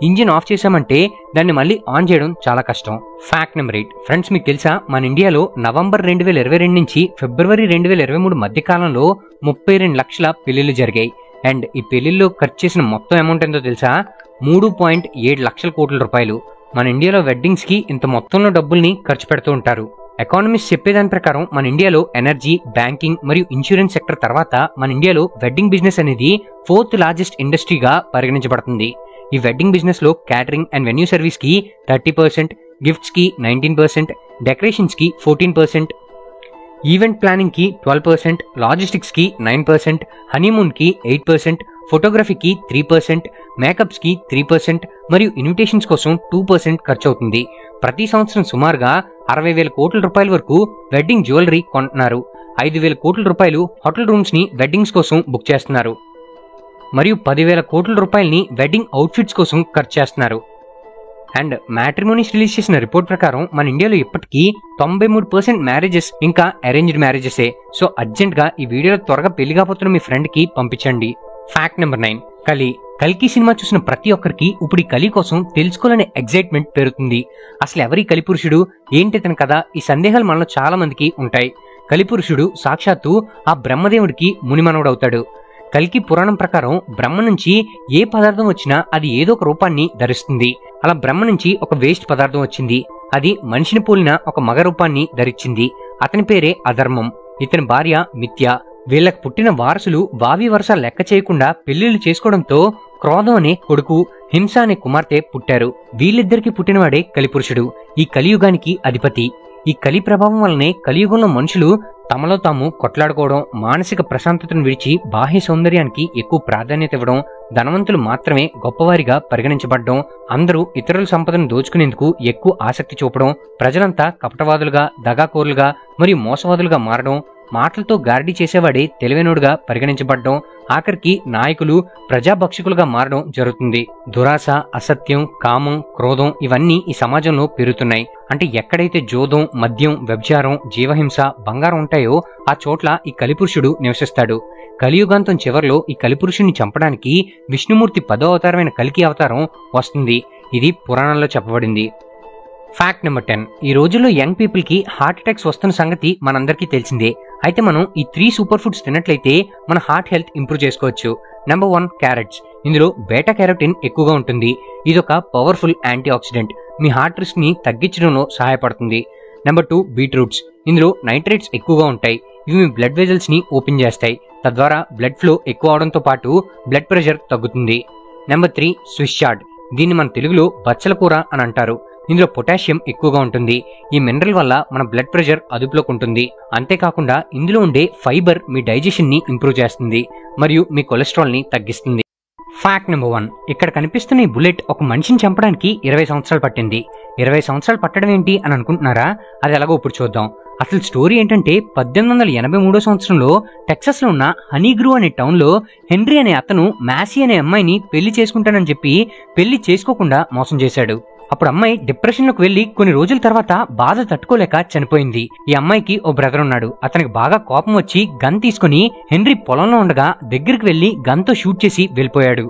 A: ఇంజిన్ ఆఫ్ చేశామంటే దాన్ని మళ్ళీ ఆన్ చేయడం చాలా కష్టం. Fact number 8. ఫ్రెండ్స్, మీకు తెలుసా మన ఇండియాలో నవంబర్ 2022 నుంచి ఫిబ్రవరి 2023 మధ్య కాలంలో 32 లక్షల పెళ్లిళ్లు జరిగాయి. అండ్ ఈ పెళ్లిల్లో ఖర్చు చేసిన మొత్తం అమౌంట్ ఎంతో తెలుసా? 3.7 లక్షల కోట్ల రూపాయలు. మన ఇండియాలో వెడ్డింగ్స్ కి ఇంత మొత్తంలో డబ్బుల్ని ఖర్చు పెడుతూ ఉంటారు. ఎకానమిస్ట్ చెప్పేదాని ప్రకారం మన ఇండియాలో ఎనర్జీ, బ్యాంకింగ్ మరియు ఇన్సూరెన్స్ సెక్టర్ తర్వాత మన ఇండియాలో వెడ్డింగ్ బిజినెస్ అనేది 4th లార్జెస్ట్ ఇండస్ట్రీగా పరిగణించబడుతుంది. ఈ వెడ్డింగ్ బిజినెస్ లో క్యాటరింగ్ అండ్ వెన్యూ సర్వీస్ కి 30%, గిఫ్ట్స్ కి 19%, డెకరేషన్స్ కి 14%, ఈవెంట్ ప్లానింగ్ కి 12%, లాజిస్టిక్స్ కి 9%, హనీమూన్ కి 8%, ఫోటోగ్రఫీకి 3%, మేకప్స్ కి 3% మరియు ఇన్విటేషన్స్ కోసం 2% ఖర్చు అవుతుంది. ప్రతి సంవత్సరం సుమారుగా 60,000 కోట్ల రూపాయల వరకు వెడ్డింగ్ జ్యువెలరీ కొంటున్నారు. 5,000 కోట్ల రూపాయలు హోటల్ రూమ్స్ ని వెడ్డింగ్స్ కోసం బుక్ చేస్తున్నారు. మరియు 10,000 కోట్ల రూపాయలని వెడ్డింగ్ అవుట్ఫిట్స్ కోసం ఖర్చు చేస్తున్నారు. అండ్ మ్యాట్రిమోనీస్ రిలీజ్ చేసిన రిపోర్ట్ ప్రకారం మన ఇండియాలో ఇప్పటికీ 93% మ్యారేజెస్ ఇంకా అరేంజ్డ్ మ్యారేజెసే. సో అర్జెంట్ గా ఈ వీడియోలో త్వరగా పెళ్లి కాబోతున్న మీ ఫ్రెండ్ కి పంపించండి. Fact number 9. కల్కి సినిమా చూసిన ప్రతి ఒక్కరికి ఇప్పుడు ఈ కలి కోసం తెలుసుకోవాలనే ఎగ్జైట్మెంట్ పెరుగుతుంది. అసలు ఎవరి కలిపురుషుడు, ఏంటి తన కథ? ఈ సందేహాలు మనలో చాలా మందికి ఉంటాయి. కలిపురుషుడు సాక్షాత్తు ఆ బ్రహ్మదేవుడికి మునిమనవుడవుతాడు. కల్కి పురాణం ప్రకారం బ్రహ్మ నుంచి ఏ పదార్థం వచ్చినా అది ఏదో ఒక రూపాన్ని ధరిస్తుంది. అలా బ్రహ్మ నుంచి ఒక వేస్ట్ పదార్థం వచ్చింది. అది మనిషిని పోలిన ఒక మగ రూపాన్ని ధరించింది. అతని పేరే అధర్మం. ఇతని భార్య మిథ్య. వీళ్ళకు పుట్టిన వారసులు వావి వరస లెక్క చేయకుండా పెళ్లిళ్లు చేసుకోవడంతో క్రోధం అనే కొడుకు, హింస అనే కుమార్తె పుట్టారు. వీళ్ళిద్దరికి పుట్టినవాడే కలిపురుషుడు, ఈ కలియుగానికి అధిపతి. ఈ కలి ప్రభావం వల్లనే కలియుగంలో మనుషులు తమలో తాము కొట్లాడుకోవడం, మానసిక ప్రశాంతతను విడిచి బాహ్య సౌందర్యానికి ఎక్కువ ప్రాధాన్యత ఇవ్వడం, ధనవంతులు మాత్రమే గొప్పవారిగా పరిగణించబడడం, అందరూ ఇతరుల సంపదను దోచుకునేందుకు ఎక్కువ ఆసక్తి చూపడం, ప్రజలంతా కపటవాదులుగా, దగాకోరులుగా మరియు మోసవాదులుగా మారడం, మాటలతో గారడీ చేసేవాడే తెలివైనోడుగా పరిగణించబడడం, ఆఖరికి నాయకులు ప్రజాభక్షకులుగా మారడం జరుగుతుంది. దురాశ, అసత్యం, కామం, క్రోధం ఇవన్నీ ఈ సమాజంలో పెరుగుతున్నాయి. అంటే ఎక్కడైతే జోదం, మద్యం, వ్యభిచారం, జీవహింస, బంగారం ఉంటాయో ఆ చోట్ల ఈ కలిపురుషుడు నివసిస్తాడు. కలియుగాంతం చివరిలో ఈ కలిపురుషుడిని చంపడానికి విష్ణుమూర్తి 10వ అవతారమైన కల్కి అవతారం వస్తుంది. ఇది పురాణంలో చెప్పబడింది. Fact number 10. ఈ రోజుల్లో యంగ్ పీపుల్ కి హార్ట్ అటాక్స్ వస్తున్న సంగతి మనందరికీ తెలిసిందే. అయితే మనం ఈ 3 సూపర్ ఫుడ్స్ తిన్నట్లయితే మన హార్ట్ హెల్త్ ఇంప్రూవ్ చేసుకోవచ్చు. Number 1, carrots. ఇందులో బీటా క్యారోటిన్ ఎక్కువగా ఉంటుంది. ఇదొక పవర్ఫుల్ యాంటీ ఆక్సిడెంట్, మీ హార్ట్ రిస్క్ ని తగ్గించడంలో సహాయపడుతుంది. Number 2, beetroots. ఇందులో నైట్రేట్స్ ఎక్కువగా ఉంటాయి. ఇవి మీ బ్లడ్ వెజల్స్ ని ఓపెన్ చేస్తాయి, తద్వారా బ్లడ్ ఫ్లో ఎక్కువ అవడంతో పాటు బ్లడ్ ప్రెషర్ తగ్గుతుంది. Number 3, Swiss chartered. దీన్ని మన తెలుగులో బచ్చల కూర అని అంటారు. ఇందులో పొటాషియం ఎక్కువగా ఉంటుంది. ఈ మినరల్ వల్ల మన బ్లడ్ ప్రెషర్ అదుపులోకి ఉంటుంది. అంతేకాకుండా ఇందులో ఉండే ఫైబర్ మీ డైజెషన్ ని ఇంప్రూవ్ చేస్తుంది మరియు మీ కొలెస్ట్రాల్ ని తగ్గిస్తుంది. Fact number 1. ఇక్కడ కనిపిస్తున్న ఈ బుల్లెట్ ఒక మనిషిని చంపడానికి 20 సంవత్సరాలు పట్టింది. 20 సంవత్సరాలు పట్టడం ఏంటి అని అనుకుంటున్నారా? అది ఎలాగో ఇప్పుడు చూద్దాం. అసలు స్టోరీ ఏంటంటే 1883 సంవత్సరంలో టెక్సస్ లో ఉన్న హనీగ్రూ అనే టౌన్ లో హెన్రీ అనే అతను మ్యాసీ అనే అమ్మాయిని పెళ్లి చేసుకుంటానని చెప్పి పెళ్లి చేసుకోకుండా మోసం చేశాడు. అప్పుడు అమ్మాయి డిప్రెషన్ లోకి వెళ్లి కొన్ని రోజుల తర్వాత బాధ తట్టుకోలేక చనిపోయింది. ఈ అమ్మాయికి ఓ బ్రదర్ ఉన్నాడు. అతనికి బాగా కోపం వచ్చి గన్ తీసుకుని హెన్రీ పొలంలో ఉండగా దగ్గరికి వెళ్లి గన్ తో షూట్ చేసి వెళ్ళిపోయాడు.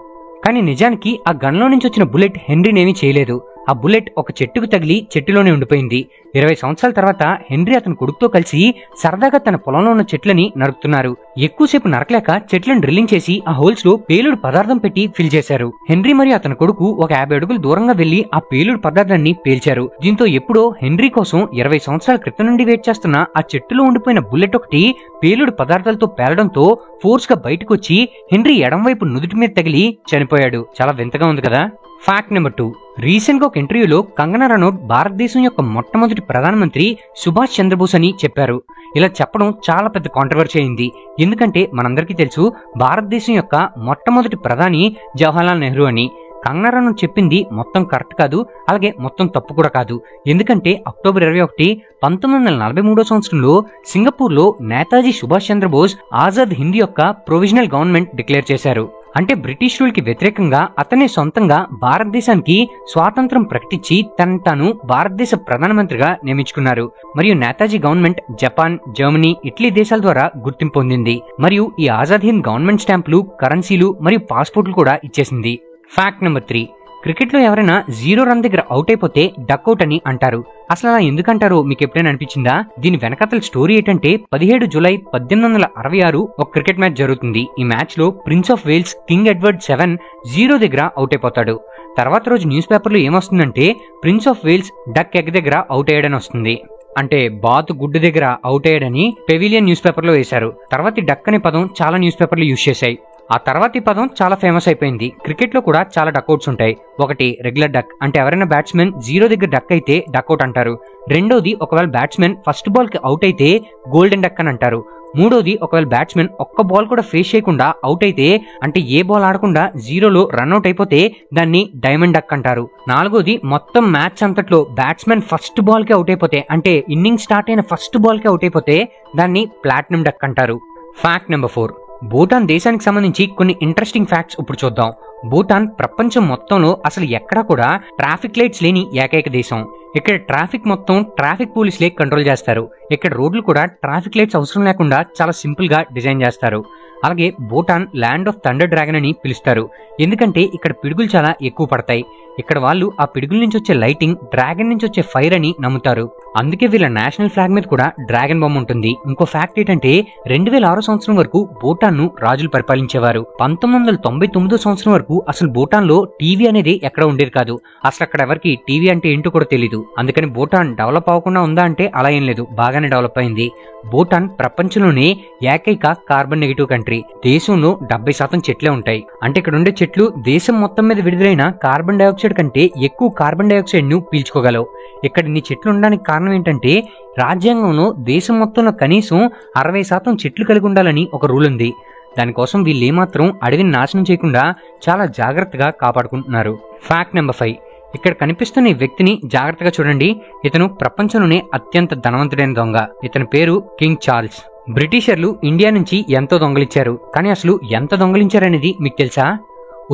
A: కానీ నిజానికి ఆ గన్ లో నుంచి వచ్చిన బుల్లెట్ హెన్రీనేమీ చేయలేదు. ఆ బుల్లెట్ ఒక చెట్టుకు తగిలి చెట్టులోనే ఉండిపోయింది. 20 సంవత్సరాల తర్వాత హెన్రీ అతని కొడుకుతో కలిసి సరదాగా తన పొలంలో ఉన్న చెట్లని నరుకుతున్నారు. ఎక్కువసేపు నరకలేక చెట్లను డ్రిల్లింగ్ చేసి ఆ హోల్స్ లో పేలుడు పదార్థం పెట్టి ఫిల్ చేశారు. హెన్రీ మరియు అతని కొడుకు ఒక 50 అడుగులు దూరంగా వెళ్లి ఆ పేలుడు పదార్థాన్ని పేల్చారు. దీంతో ఎప్పుడో హెన్రీ కోసం 20 సంవత్సరాల క్రితం నుండి వెయిట్ చేస్తున్న ఆ చెట్టులో ఉండిపోయిన బుల్లెట్ ఒకటి పేలుడు పదార్థాలతో పేలడంతో ఫోర్స్ గా బయటకు వచ్చి హెన్రీ ఎడం వైపు నుదుటి మీద తగిలి చనిపోయాడు. చాలా వింతగా ఉంది కదా. Fact number 2. రీసెంట్ గా ఒక ఇంటర్వ్యూలో కంగనా రనౌత్ భారతదేశం యొక్క మొట్టమొదటి ప్రధానమంత్రి సుభాష్ చంద్రబోస్ అని చెప్పారు. ఇలా చెప్పడం చాలా పెద్ద కాంట్రవర్సీ అయింది. ఎందుకంటే మనందరికీ తెలుసు భారతదేశం యొక్క మొట్టమొదటి ప్రధాని జవహర్లాల్ నెహ్రూ అని. కంగనా రనౌత్ చెప్పింది మొత్తం కరెక్ట్ కాదు, అలాగే మొత్తం తప్పు కూడా కాదు. ఎందుకంటే అక్టోబర్ 21, 1943 సంవత్సరంలో సింగపూర్ లో నేతాజీ సుభాష్ చంద్రబోస్ ఆజాద్ హింద్ యొక్క ప్రొవిజనల్ గవర్నమెంట్ డిక్లేర్ చేశారు. అంటే బ్రిటిష్ రూల్ కి వ్యతిరేకంగా అతనే సొంతంగా భారతదేశానికి స్వాతంత్రం ప్రకటించి తాను భారతదేశ ప్రధానమంత్రిగా నియమించుకున్నారు. మరియు Netaji government Japan, Germany, Italy దేశాల ద్వారా గుర్తింపు పొందింది. మరియు ఈ ఆజాద్ హింద్ గవర్నమెంట్ స్టాంపులు, కరెన్సీలు మరియు పాస్పోర్ట్లు కూడా ఇచ్చేసింది. Fact number 3. క్రికెట్ లో ఎవరైనా 0 రన్ దగ్గర అవుట్ అయిపోతే డక్అవుట్ అని అంటారు. అసలు అలా ఎందుకంటారో మీకు ఎప్పుడైనా అనిపించిందా? దీని వెనకాతల స్టోరీ ఏంటంటే 17 జూలై 1866 ఒక క్రికెట్ మ్యాచ్ జరుగుతుంది. ఈ మ్యాచ్ లో Prince of Wales King Edward 7 0 దగ్గర అవుట్ అయిపోతాడు. తర్వాత రోజు న్యూస్ పేపర్ లో ఏమొస్తుందంటే Prince of Wales duck egg దగ్గర అవుట్ అయ్యాడని వస్తుంది. అంటే బాతు గుడ్డు దగ్గర అవుట్ అయ్యాడని పెవిలియన్ న్యూస్ పేపర్ లో వేశారు. తర్వాత డక్ అనే పదం చాలా న్యూస్ పేపర్లు యూజ్ చేశాయి. ఆ తర్వాత ఈ పదం చాలా ఫేమస్ అయిపోయింది. క్రికెట్ లో కూడా చాలా డక్అవుట్స్ ఉంటాయి. ఒకటి రెగ్యులర్ డక్, అంటే ఎవరైనా బ్యాట్స్మెన్ 0 దగ్గర డక్ అయితే డక్అవుట్ అంటారు. రెండోది ఒకవేళ బ్యాట్స్మెన్ ఫస్ట్ బాల్ కి అవుట్ అయితే గోల్డెన్ డక్ అని అంటారు. మూడోది ఒకవేళ బ్యాట్స్మెన్ ఒక్క బాల్ కూడా ఫేస్ చేయకుండా అవుట్ అయితే, అంటే ఏ బాల్ ఆడకుండా 0లో రన్అట్ అయిపోతే దాన్ని డైమండ్ డక్ అంటారు. నాలుగోది మొత్తం మ్యాచ్ అంతట్లో బ్యాట్స్మెన్ ఫస్ట్ బాల్ కి అవుట్ అయిపోతే, అంటే ఇన్నింగ్ స్టార్ట్ అయిన ఫస్ట్ బాల్ కి అవుట్ అయిపోతే దాన్ని ప్లాటినం డక్ అంటారు. Fact number 4. భూటాన్ దేశానికి సంబంధించి కొన్ని ఇంట్రెస్టింగ్ ఫ్యాక్ట్స్ ఇప్పుడు చూద్దాం. భూటాన్ ప్రపంచం మొత్తంలో అసలు ఎక్కడా కూడా ట్రాఫిక్ లైట్స్ లేని ఏకైక దేశం. ఇక్కడ ట్రాఫిక్ మొత్తం ట్రాఫిక్ పోలీసులే కంట్రోల్ చేస్తారు. ఇక్కడ రోడ్లు కూడా ట్రాఫిక్ లైట్స్ అవసరం లేకుండా చాలా సింపుల్ గా డిజైన్ చేస్తారు. అలాగే Bhutan land of thunder dragon అని పిలుస్తారు. ఎందుకంటే ఇక్కడ పిడుగులు చాలా ఎక్కువ పడతాయి. ఇక్కడ వాళ్ళు ఆ పిడుగుల నుంచి వచ్చే లైటింగ్ డ్రాగన్ నుంచి వచ్చే ఫైర్ అని నమ్ముతారు. అందుకే వీళ్ళ నేషనల్ ఫ్లాగ్ మీద కూడా డ్రాగన్ బొమ్మ ఉంటుంది. ఇంకో ఫ్యాక్ట్ ఏంటంటే 2006 సంవత్సరం వరకు భూటాన్ ను రాజులు పరిపాలించేవారు. 1999 సంవత్సరం వరకు అసలు భూటాన్ లో టీవీ అనేది ఎక్కడ ఉండేది కాదు. అసలు అక్కడ ఎవరికి టీవీ అంటే ఏంటో కూడా తెలీదు. అందుకని భూటాన్ డెవలప్ అవ్వకుండా ఉందా అంటే అలా ఏం లేదు, బాగానే డెవలప్ అయింది. భూటాన్ ప్రపంచంలోనే ఏకైక కార్బన్ నెగిటివ్ కంట్రీ. దేశంలో 70% చెట్లే ఉంటాయి. అంటే ఇక్కడ ఉండే చెట్లు దేశం మొత్తం మీద విడుదలైన కార్బన్ డైఆక్సైడ్ కంటే ఎక్కువ కార్బన్ డైఆక్సైడ్ ను పీల్చుకోగలవు. ఇక్కడ ఇన్ని చెట్లు ఉండడానికి కారణం ఏంటంటే రాజ్యాంగంలో దేశం మొత్తంలో కనీసం 60% చెట్లు కలిగి ఉండాలని ఒక రూల్ ఉంది. దానికోసం వీళ్ళు ఏమాత్రం అడవిని నాశనం చేయకుండా చాలా జాగ్రత్తగా కాపాడుకుంటున్నారు. Fact number 5. ఇక్కడ కనిపిస్తున్న ఈ వ్యక్తిని జాగ్రత్తగా చూడండి. ఇతను ప్రపంచంలోనే అత్యంత ధనవంతుడైన దొంగ. ఇతని పేరు కింగ్ చార్ల్స్. బ్రిటిషర్లు ఇండియా నుంచి ఎంతో దొంగలించారు. కానీ అసలు ఎంత దొంగలించారనేది మీకు తెలుసా?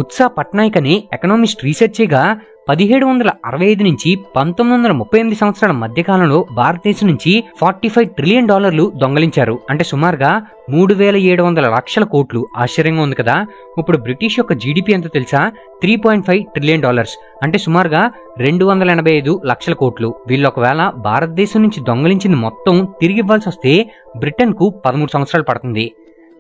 A: ఉత్సా పట్నాయక్ అనే ఎకనామిస్ట్ రీసెర్చ్ చేయగా 1765 నుంచి 1938 సంవత్సరాల మధ్యకాలంలో భారతదేశం నుంచి $45 ట్రిలియన్ దొంగలించారు. అంటే సుమారుగా 3700 లక్షల కోట్లు. ఆశ్చర్యంగా ఉంది కదా. ఇప్పుడు బ్రిటిష్ యొక్క జీడిపి ఎంతో తెలుసా? $3.5 ట్రిలియన్, అంటే సుమారుగా 285 లక్షల కోట్లు. వీళ్ళు ఒకవేళ భారతదేశం నుంచి దొంగలించింది మొత్తం తిరిగి ఇవ్వాల్సి వస్తే బ్రిటన్ కు 13 సంవత్సరాలు పడుతుంది.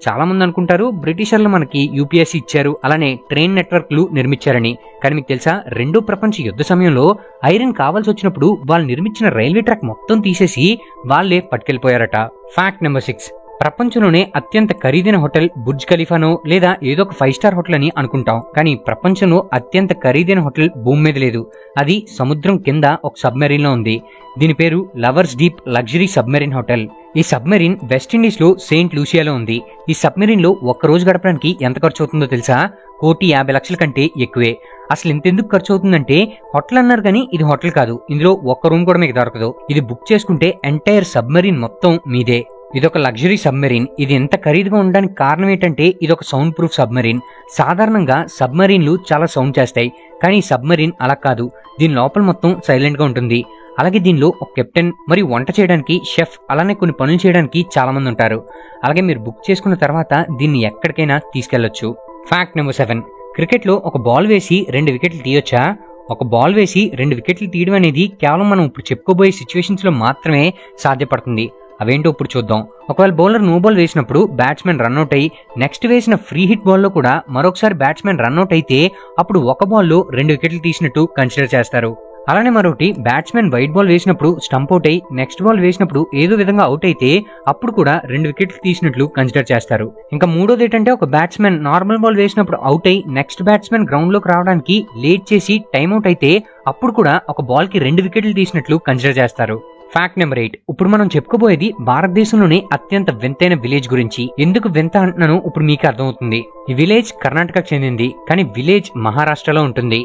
A: చాలా మంది అనుకుంటారు బ్రిటిషర్లు మనకి యూపీఎస్సీ ఇచ్చారు, అలానే ట్రైన్ నెట్వర్క్లు నిర్మించారని. కానీ మీకు తెలుసా, రెండో ప్రపంచ యుద్ధ సమయంలో ఐరన్ కావాల్సి వచ్చినప్పుడు వాళ్ళు నిర్మించిన రైల్వే ట్రాక్ మొత్తం తీసేసి వాళ్లే పట్టుకెళ్లిపోయారట. Fact number 6. ప్రపంచంలోనే అత్యంత ఖరీదైన హోటల్ బుర్జ్ ఖలీఫానో లేదా ఏదో ఒక 5 స్టార్ హోటల్ అని అనుకుంటాం. కానీ ప్రపంచంలో అత్యంత ఖరీదైన హోటల్ భూమి మీద లేదు. అది సముద్రం కింద ఒక సబ్మెరీన్ లో ఉంది. దీని పేరు lovers deep luxury submarine hotel. ఈ సబ్మెరీన్ వెస్టిండీస్ లో సెయింట్ లూసియాలో ఉంది. ఈ సబ్మెరీన్ లో ఒక్క రోజు గడపడానికి ఎంత ఖర్చు అవుతుందో తెలుసా? 1,50,00,000 కంటే ఎక్కువే. అసలు ఇంతెందుకు ఖర్చు అవుతుందంటే, హోటల్ అన్నారు కానీ ఇది హోటల్ కాదు. ఇందులో ఒక్క రూమ్ కూడా మీకు దొరకదు. ఇది బుక్ చేసుకుంటే ఎంటైర్ సబ్మెరీన్ మొత్తం మీదే. ఇదొక లగ్జరీ సబ్మెరీన్. ఇది ఎంత ఖరీదుగా ఉండడానికి కారణం ఏంటంటే ఇది ఒక సౌండ్ ప్రూఫ్ సబ్మెరీన్. సాధారణంగా సబ్మెరీన్లు చాలా సౌండ్ చేస్తాయి, కానీ ఈ సబ్మెరీన్ అలా కాదు. దీని లోపల మొత్తం సైలెంట్ గా ఉంటుంది. అలాగే దీనిలో ఒక కెప్టెన్ మరియు వంట చేయడానికి షెఫ్, అలానే కొన్ని పనులు చేయడానికి చాలా మంది ఉంటారు. అలాగే మీరు బుక్ చేసుకున్న తర్వాత దీన్ని ఎక్కడికైనా తీసుకెళ్లొచ్చు. Fact number 7. క్రికెట్ లో ఒక బాల్ వేసి 2 వికెట్లు తీయొచ్చా? ఒక బాల్ వేసి 2 వికెట్లు తీయడం అనేది కేవలం మనం ఇప్పుడు చెప్పుకోబోయే సిచ్యువేషన్స్ లో మాత్రమే సాధ్యపడుతుంది. అవేంటో ఇప్పుడు చూద్దాం. ఒకవేళ బౌలర్ నో బాల్ వేసినప్పుడు బ్యాట్స్మెన్ రన్అట్ అయ్యి నెక్స్ట్ వేసిన ఫ్రీ హిట్ బాల్ లో కూడా మరొకసారి బ్యాట్స్మెన్ రన్అట్ అయితే అప్పుడు ఒక బాల్లో 2 వికెట్లు తీసినట్టు కన్సిడర్ చేస్తారు. అలానే మరొకటి, బ్యాట్స్మెన్ వైట్ బాల్ వేసినప్పుడు స్టంప్ అవుట్ అయ్యి నెక్స్ట్ బాల్ వేసినప్పుడు ఏదో విధంగా అవుట్ అయితే అప్పుడు కూడా 2 వికెట్లు తీసినట్లు కన్సిడర్ చేస్తారు. ఇంకా మూడోది ఏంటంటే, ఒక బ్యాట్స్మెన్ నార్మల్ బాల్ వేసినప్పుడు అవుట్ అయ్యి నెక్స్ట్ బ్యాట్స్మెన్ గ్రౌండ్ లోకి రావడానికి లేట్ చేసి టైమ్అవుట్ అయితే అప్పుడు కూడా ఒక బాల్ కి 2 వికెట్లు తీసినట్లు కన్సిడర్ చేస్తారు. Fact number 8. ఇప్పుడు మనం చెప్పుకోబోయేది భారతదేశంలోనే అత్యంత వింతైన విలేజ్ గురించి. ఎందుకు వింత అంటున్నాను ఇప్పుడు మీకు అర్థమవుతుంది. ఈ విలేజ్ కర్ణాటకకు చెందింది, కానీ విలేజ్ మహారాష్ట్రలో ఉంటుంది.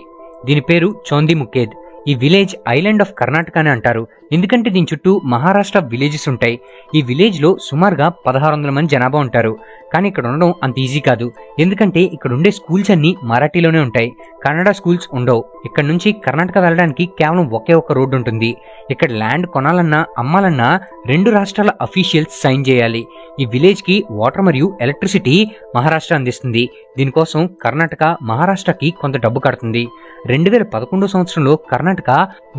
A: దీని పేరు చోంది ముఖేద్. ఈ విలేజ్ ఐలాండ్ ఆఫ్ కర్ణాటక అని అంటారు, ఎందుకంటే దీని చుట్టూ మహారాష్ట్ర విలేజెస్ ఉంటాయి. ఈ విలేజ్ లో సుమారుగా 1600 మంది జనాభా ఉంటారు. కానీ ఇక్కడ ఉండడం అంత ఈజీ కాదు, ఎందుకంటే ఇక్కడ ఉండే స్కూల్స్ అన్ని మరాఠీలోనే ఉంటాయి. కన్నడ స్కూల్స్ ఉండవు. ఇక్కడ నుంచి కర్ణాటక వెళ్ళడానికి కేవలం ఒకే ఒక రోడ్డు ఉంటుంది. ఇక్కడ ల్యాండ్ కొనాలన్నా అమ్మాలన్నా 2 రాష్ట్రాల అఫీషియల్స్ సైన్ చేయాలి. ఈ విలేజ్ కి వాటర్ మరియు ఎలక్ట్రిసిటీ మహారాష్ట్ర అందిస్తుంది. దీనికోసం కర్ణాటక మహారాష్ట్రకి కొంత డబ్బు కడుతుంది. 2011 సంవత్సరంలో కర్ణాటక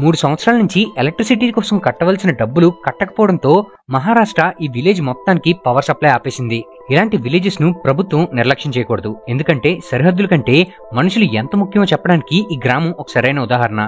A: 3 సంవత్సరాల నుంచి ఎలక్ట్రిసిటీ కోసం కట్టవలసిన డబ్బులు కట్టకపోవడంతో మహారాష్ట్ర ఈ విలేజ్ మొత్తానికి పవర్ సప్లై ఆపేసింది. ఇలాంటి విలేజెస్ ను ప్రభుత్వం నిర్లక్ష్యం చేయకూడదు, ఎందుకంటే సరిహద్దుల కంటే మనుషులు ఎంత ముఖ్యమో చెప్పడానికి ఈ గ్రామం ఒక సరైన ఉదాహరణ.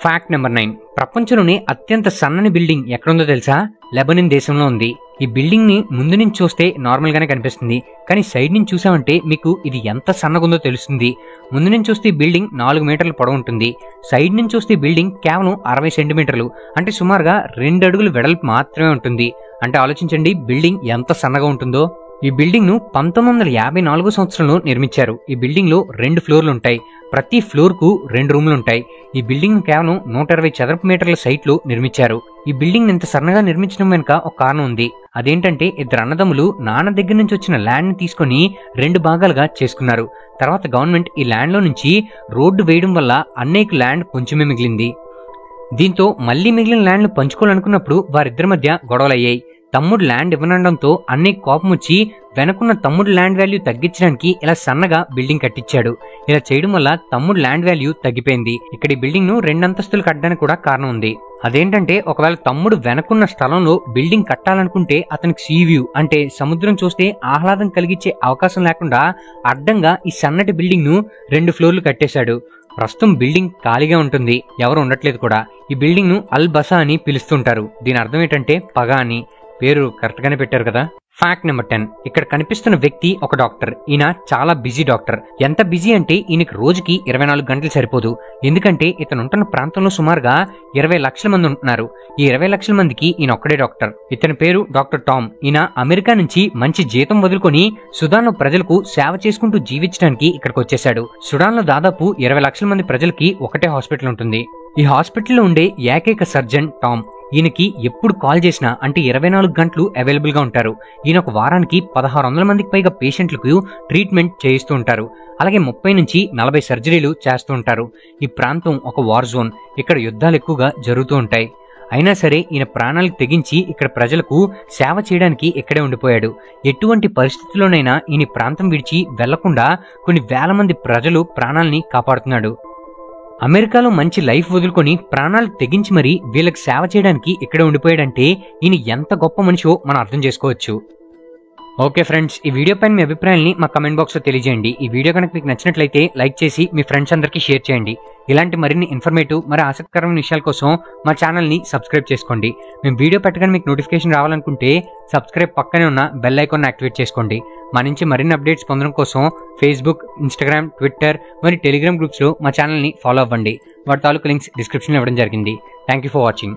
A: Fact number 9. ప్రపంచంలోనే అత్యంత సన్నని బిల్డింగ్ ఎక్కడుందో తెలుసా? లెబనాన్ దేశంలో ఉంది. ఈ బిల్డింగ్ ని ముందు నుంచి చూస్తే నార్మల్ గానే కనిపిస్తుంది, కానీ సైడ్ నుంచి చూసామంటే మీకు ఇది ఎంత సన్నగుందో తెలుస్తుంది. ముందు నుంచి చూస్తే బిల్డింగ్ 4 మీటర్ల పొడవు ఉంటుంది. సైడ్ నుంచి చూస్తే బిల్డింగ్ కేవలం 60 సెంటీమీటర్లు, అంటే సుమారుగా 2 అడుగులు వెడల్పు మాత్రమే ఉంటుంది. అంటే ఆలోచించండి బిల్డింగ్ ఎంత సన్నగా ఉంటుందో. ఈ బిల్డింగ్ ను 1954 సంవత్సరంలో నిర్మించారు. ఈ బిల్డింగ్ లో 2 ఫ్లోర్లు ఉంటాయి. ప్రతి ఫ్లోర్ కు 2 రూమ్లు ఉంటాయి. ఈ బిల్డింగ్ ను కేవలం 120 చదరపు మీటర్ల సైట్ లో నిర్మించారు. ఈ బిల్డింగ్ ఇంత సన్నగా నిర్మించడం వెనుక ఒక కారణం ఉంది. అదేంటంటే, 2 అన్నదమ్ములు నాన్న దగ్గర నుంచి వచ్చిన ల్యాండ్ ని తీసుకుని 2 భాగాలుగా చేసుకున్నారు. తర్వాత గవర్నమెంట్ ఈ ల్యాండ్ లో నుంచి రోడ్డు వేయడం వల్ల అన్నయ్యకు ల్యాండ్ కొంచెమే మిగిలింది. దీంతో మళ్లీ మిగిలిన ల్యాండ్ ను పంచుకోవాలనుకున్నప్పుడు వారిద్దరి మధ్య గొడవలయ్యాయి. తమ్ముడు ల్యాండ్ ఇవ్వనండంతో అన్నయ్య కోపం వచ్చి వెనకున్న తమ్ముడు ల్యాండ్ వాల్యూ తగ్గించడానికి ఇలా సన్నగా బిల్డింగ్ కట్టించాడు. ఇలా చేయడం వల్ల తమ్ముడు ల్యాండ్ వాల్యూ తగ్గిపోయింది. ఇక్కడ ఈ బిల్డింగ్ ను 2 అంతస్తులు కట్టడానికి కూడా కారణం ఉంది. అదేంటంటే, ఒకవేళ తమ్ముడు వెనకున్న స్థలంలో బిల్డింగ్ కట్టాలనుకుంటే అతనికి సీ వ్యూ, అంటే సముద్రం చూస్తే ఆహ్లాదం కలిగించే అవకాశం లేకుండా అడ్డంగా ఈ సన్నటి బిల్డింగ్ ను 2 ఫ్లోర్లు కట్టేశాడు. ప్రస్తుతం బిల్డింగ్ ఖాళీగా ఉంటుంది, ఎవరు ఉండట్లేదు కూడా. ఈ బిల్డింగ్ ను అల్ బసా అని పిలుస్తుంటారు. దీని అర్థం ఏంటంటే పగ అని. పేరు కరెక్ట్ గానే పెట్టారు కదా. Fact number 10. ఇక్కడ కనిపిస్తున్న వ్యక్తి ఒక డాక్టర్. ఈయన చాలా బిజీ డాక్టర్. ఎంత బిజీ అంటే ఈయనకి రోజుకి 24 గంటలు సరిపోదు. ఎందుకంటే ఇతను ఉంటున్న ప్రాంతంలో సుమారుగా 20 లక్షల మంది ఉంటున్నారు. ఈ 20 లక్షల మందికి ఈయన ఒక్కడే డాక్టర్. ఇతని పేరు డాక్టర్ టామ్. ఈయన అమెరికా నుంచి మంచి జీతం వదులుకొని సుడాన్ లో ప్రజలకు సేవ చేసుకుంటూ జీవించడానికి ఇక్కడికి వచ్చేశాడు. సుడాన్ లో దాదాపు 20 లక్షల మంది ప్రజలకి ఒకటే హాస్పిటల్ ఉంటుంది. ఈ హాస్పిటల్లో ఉండే ఏకైక సర్జన్ టామ్. ఈయనకి ఎప్పుడు కాల్ చేసినా అంటే 24 గంటలు అవైలబుల్ గా ఉంటారు. ఈయన ఒక వారానికి 1600 మందికి పైగా పేషెంట్లకు ట్రీట్మెంట్ చేయిస్తూ ఉంటారు. అలాగే 30 నుంచి 40 సర్జరీలు చేస్తూ ఉంటారు. ఈ ప్రాంతం ఒక వార్ జోన్, ఇక్కడ యుద్ధాలు ఎక్కువగా జరుగుతూ ఉంటాయి. అయినా సరే ఈయన ప్రాణాలకు తెగించి ఇక్కడ ప్రజలకు సేవ చేయడానికి ఇక్కడే ఉండిపోయాడు. ఎటువంటి పరిస్థితుల్లోనైనా ఈయన ప్రాంతం విడిచి వెళ్లకుండా కొన్ని వేల మంది ప్రజలు ప్రాణాలని కాపాడుతున్నాడు. అమెరికాలో మంచి లైఫ్ వదులుకొని ప్రాణాలు తెగించి మరీ వీళ్ళకి సేవ చేయడానికి ఇక్కడే ఉండిపోయాడంటే ఈయన ఎంత గొప్ప మనిషో మనం అర్థం చేసుకోవచ్చు. ఓకే ఫ్రెండ్స్, ఈ వీడియో పైన మీ అభిప్రాయాన్ని మా కమెంట్ బాక్స్ లో తెలియజేయండి. ఈ వీడియో కనుక మీకు నచ్చినట్లయితే లైక్ చేసి మీ ఫ్రెండ్స్ అందరికీ షేర్ చేయండి. ఇలాంటి మరిన్ని ఇన్ఫర్మేటివ్ మరి ఆసక్తికరమైన విషయాల కోసం మా ఛానల్ ని సబ్స్క్రైబ్ చేసుకోండి. మేము వీడియో పెట్టగానే మీకు నోటిఫికేషన్ రావాలనుకుంటే సబ్స్క్రైబ్ పక్కనే ఉన్న బెల్ ఐకాన్ యాక్టివేట్ చేసుకోండి. మా నుంచి మరిన్ని అప్డేట్స్ పొందడం కోసం ఫేస్బుక్, ఇన్స్టాగ్రామ్, ట్విట్టర్ మరియు టెలిగ్రామ్ గ్రూప్స్ లో మా ఛానల్ ని ఫాలో అవ్వండి. వాటి తాలూకు లింక్స్ డిస్క్రిప్షన్ లో ఇవ్వడం జరిగింది. Thank you for watching.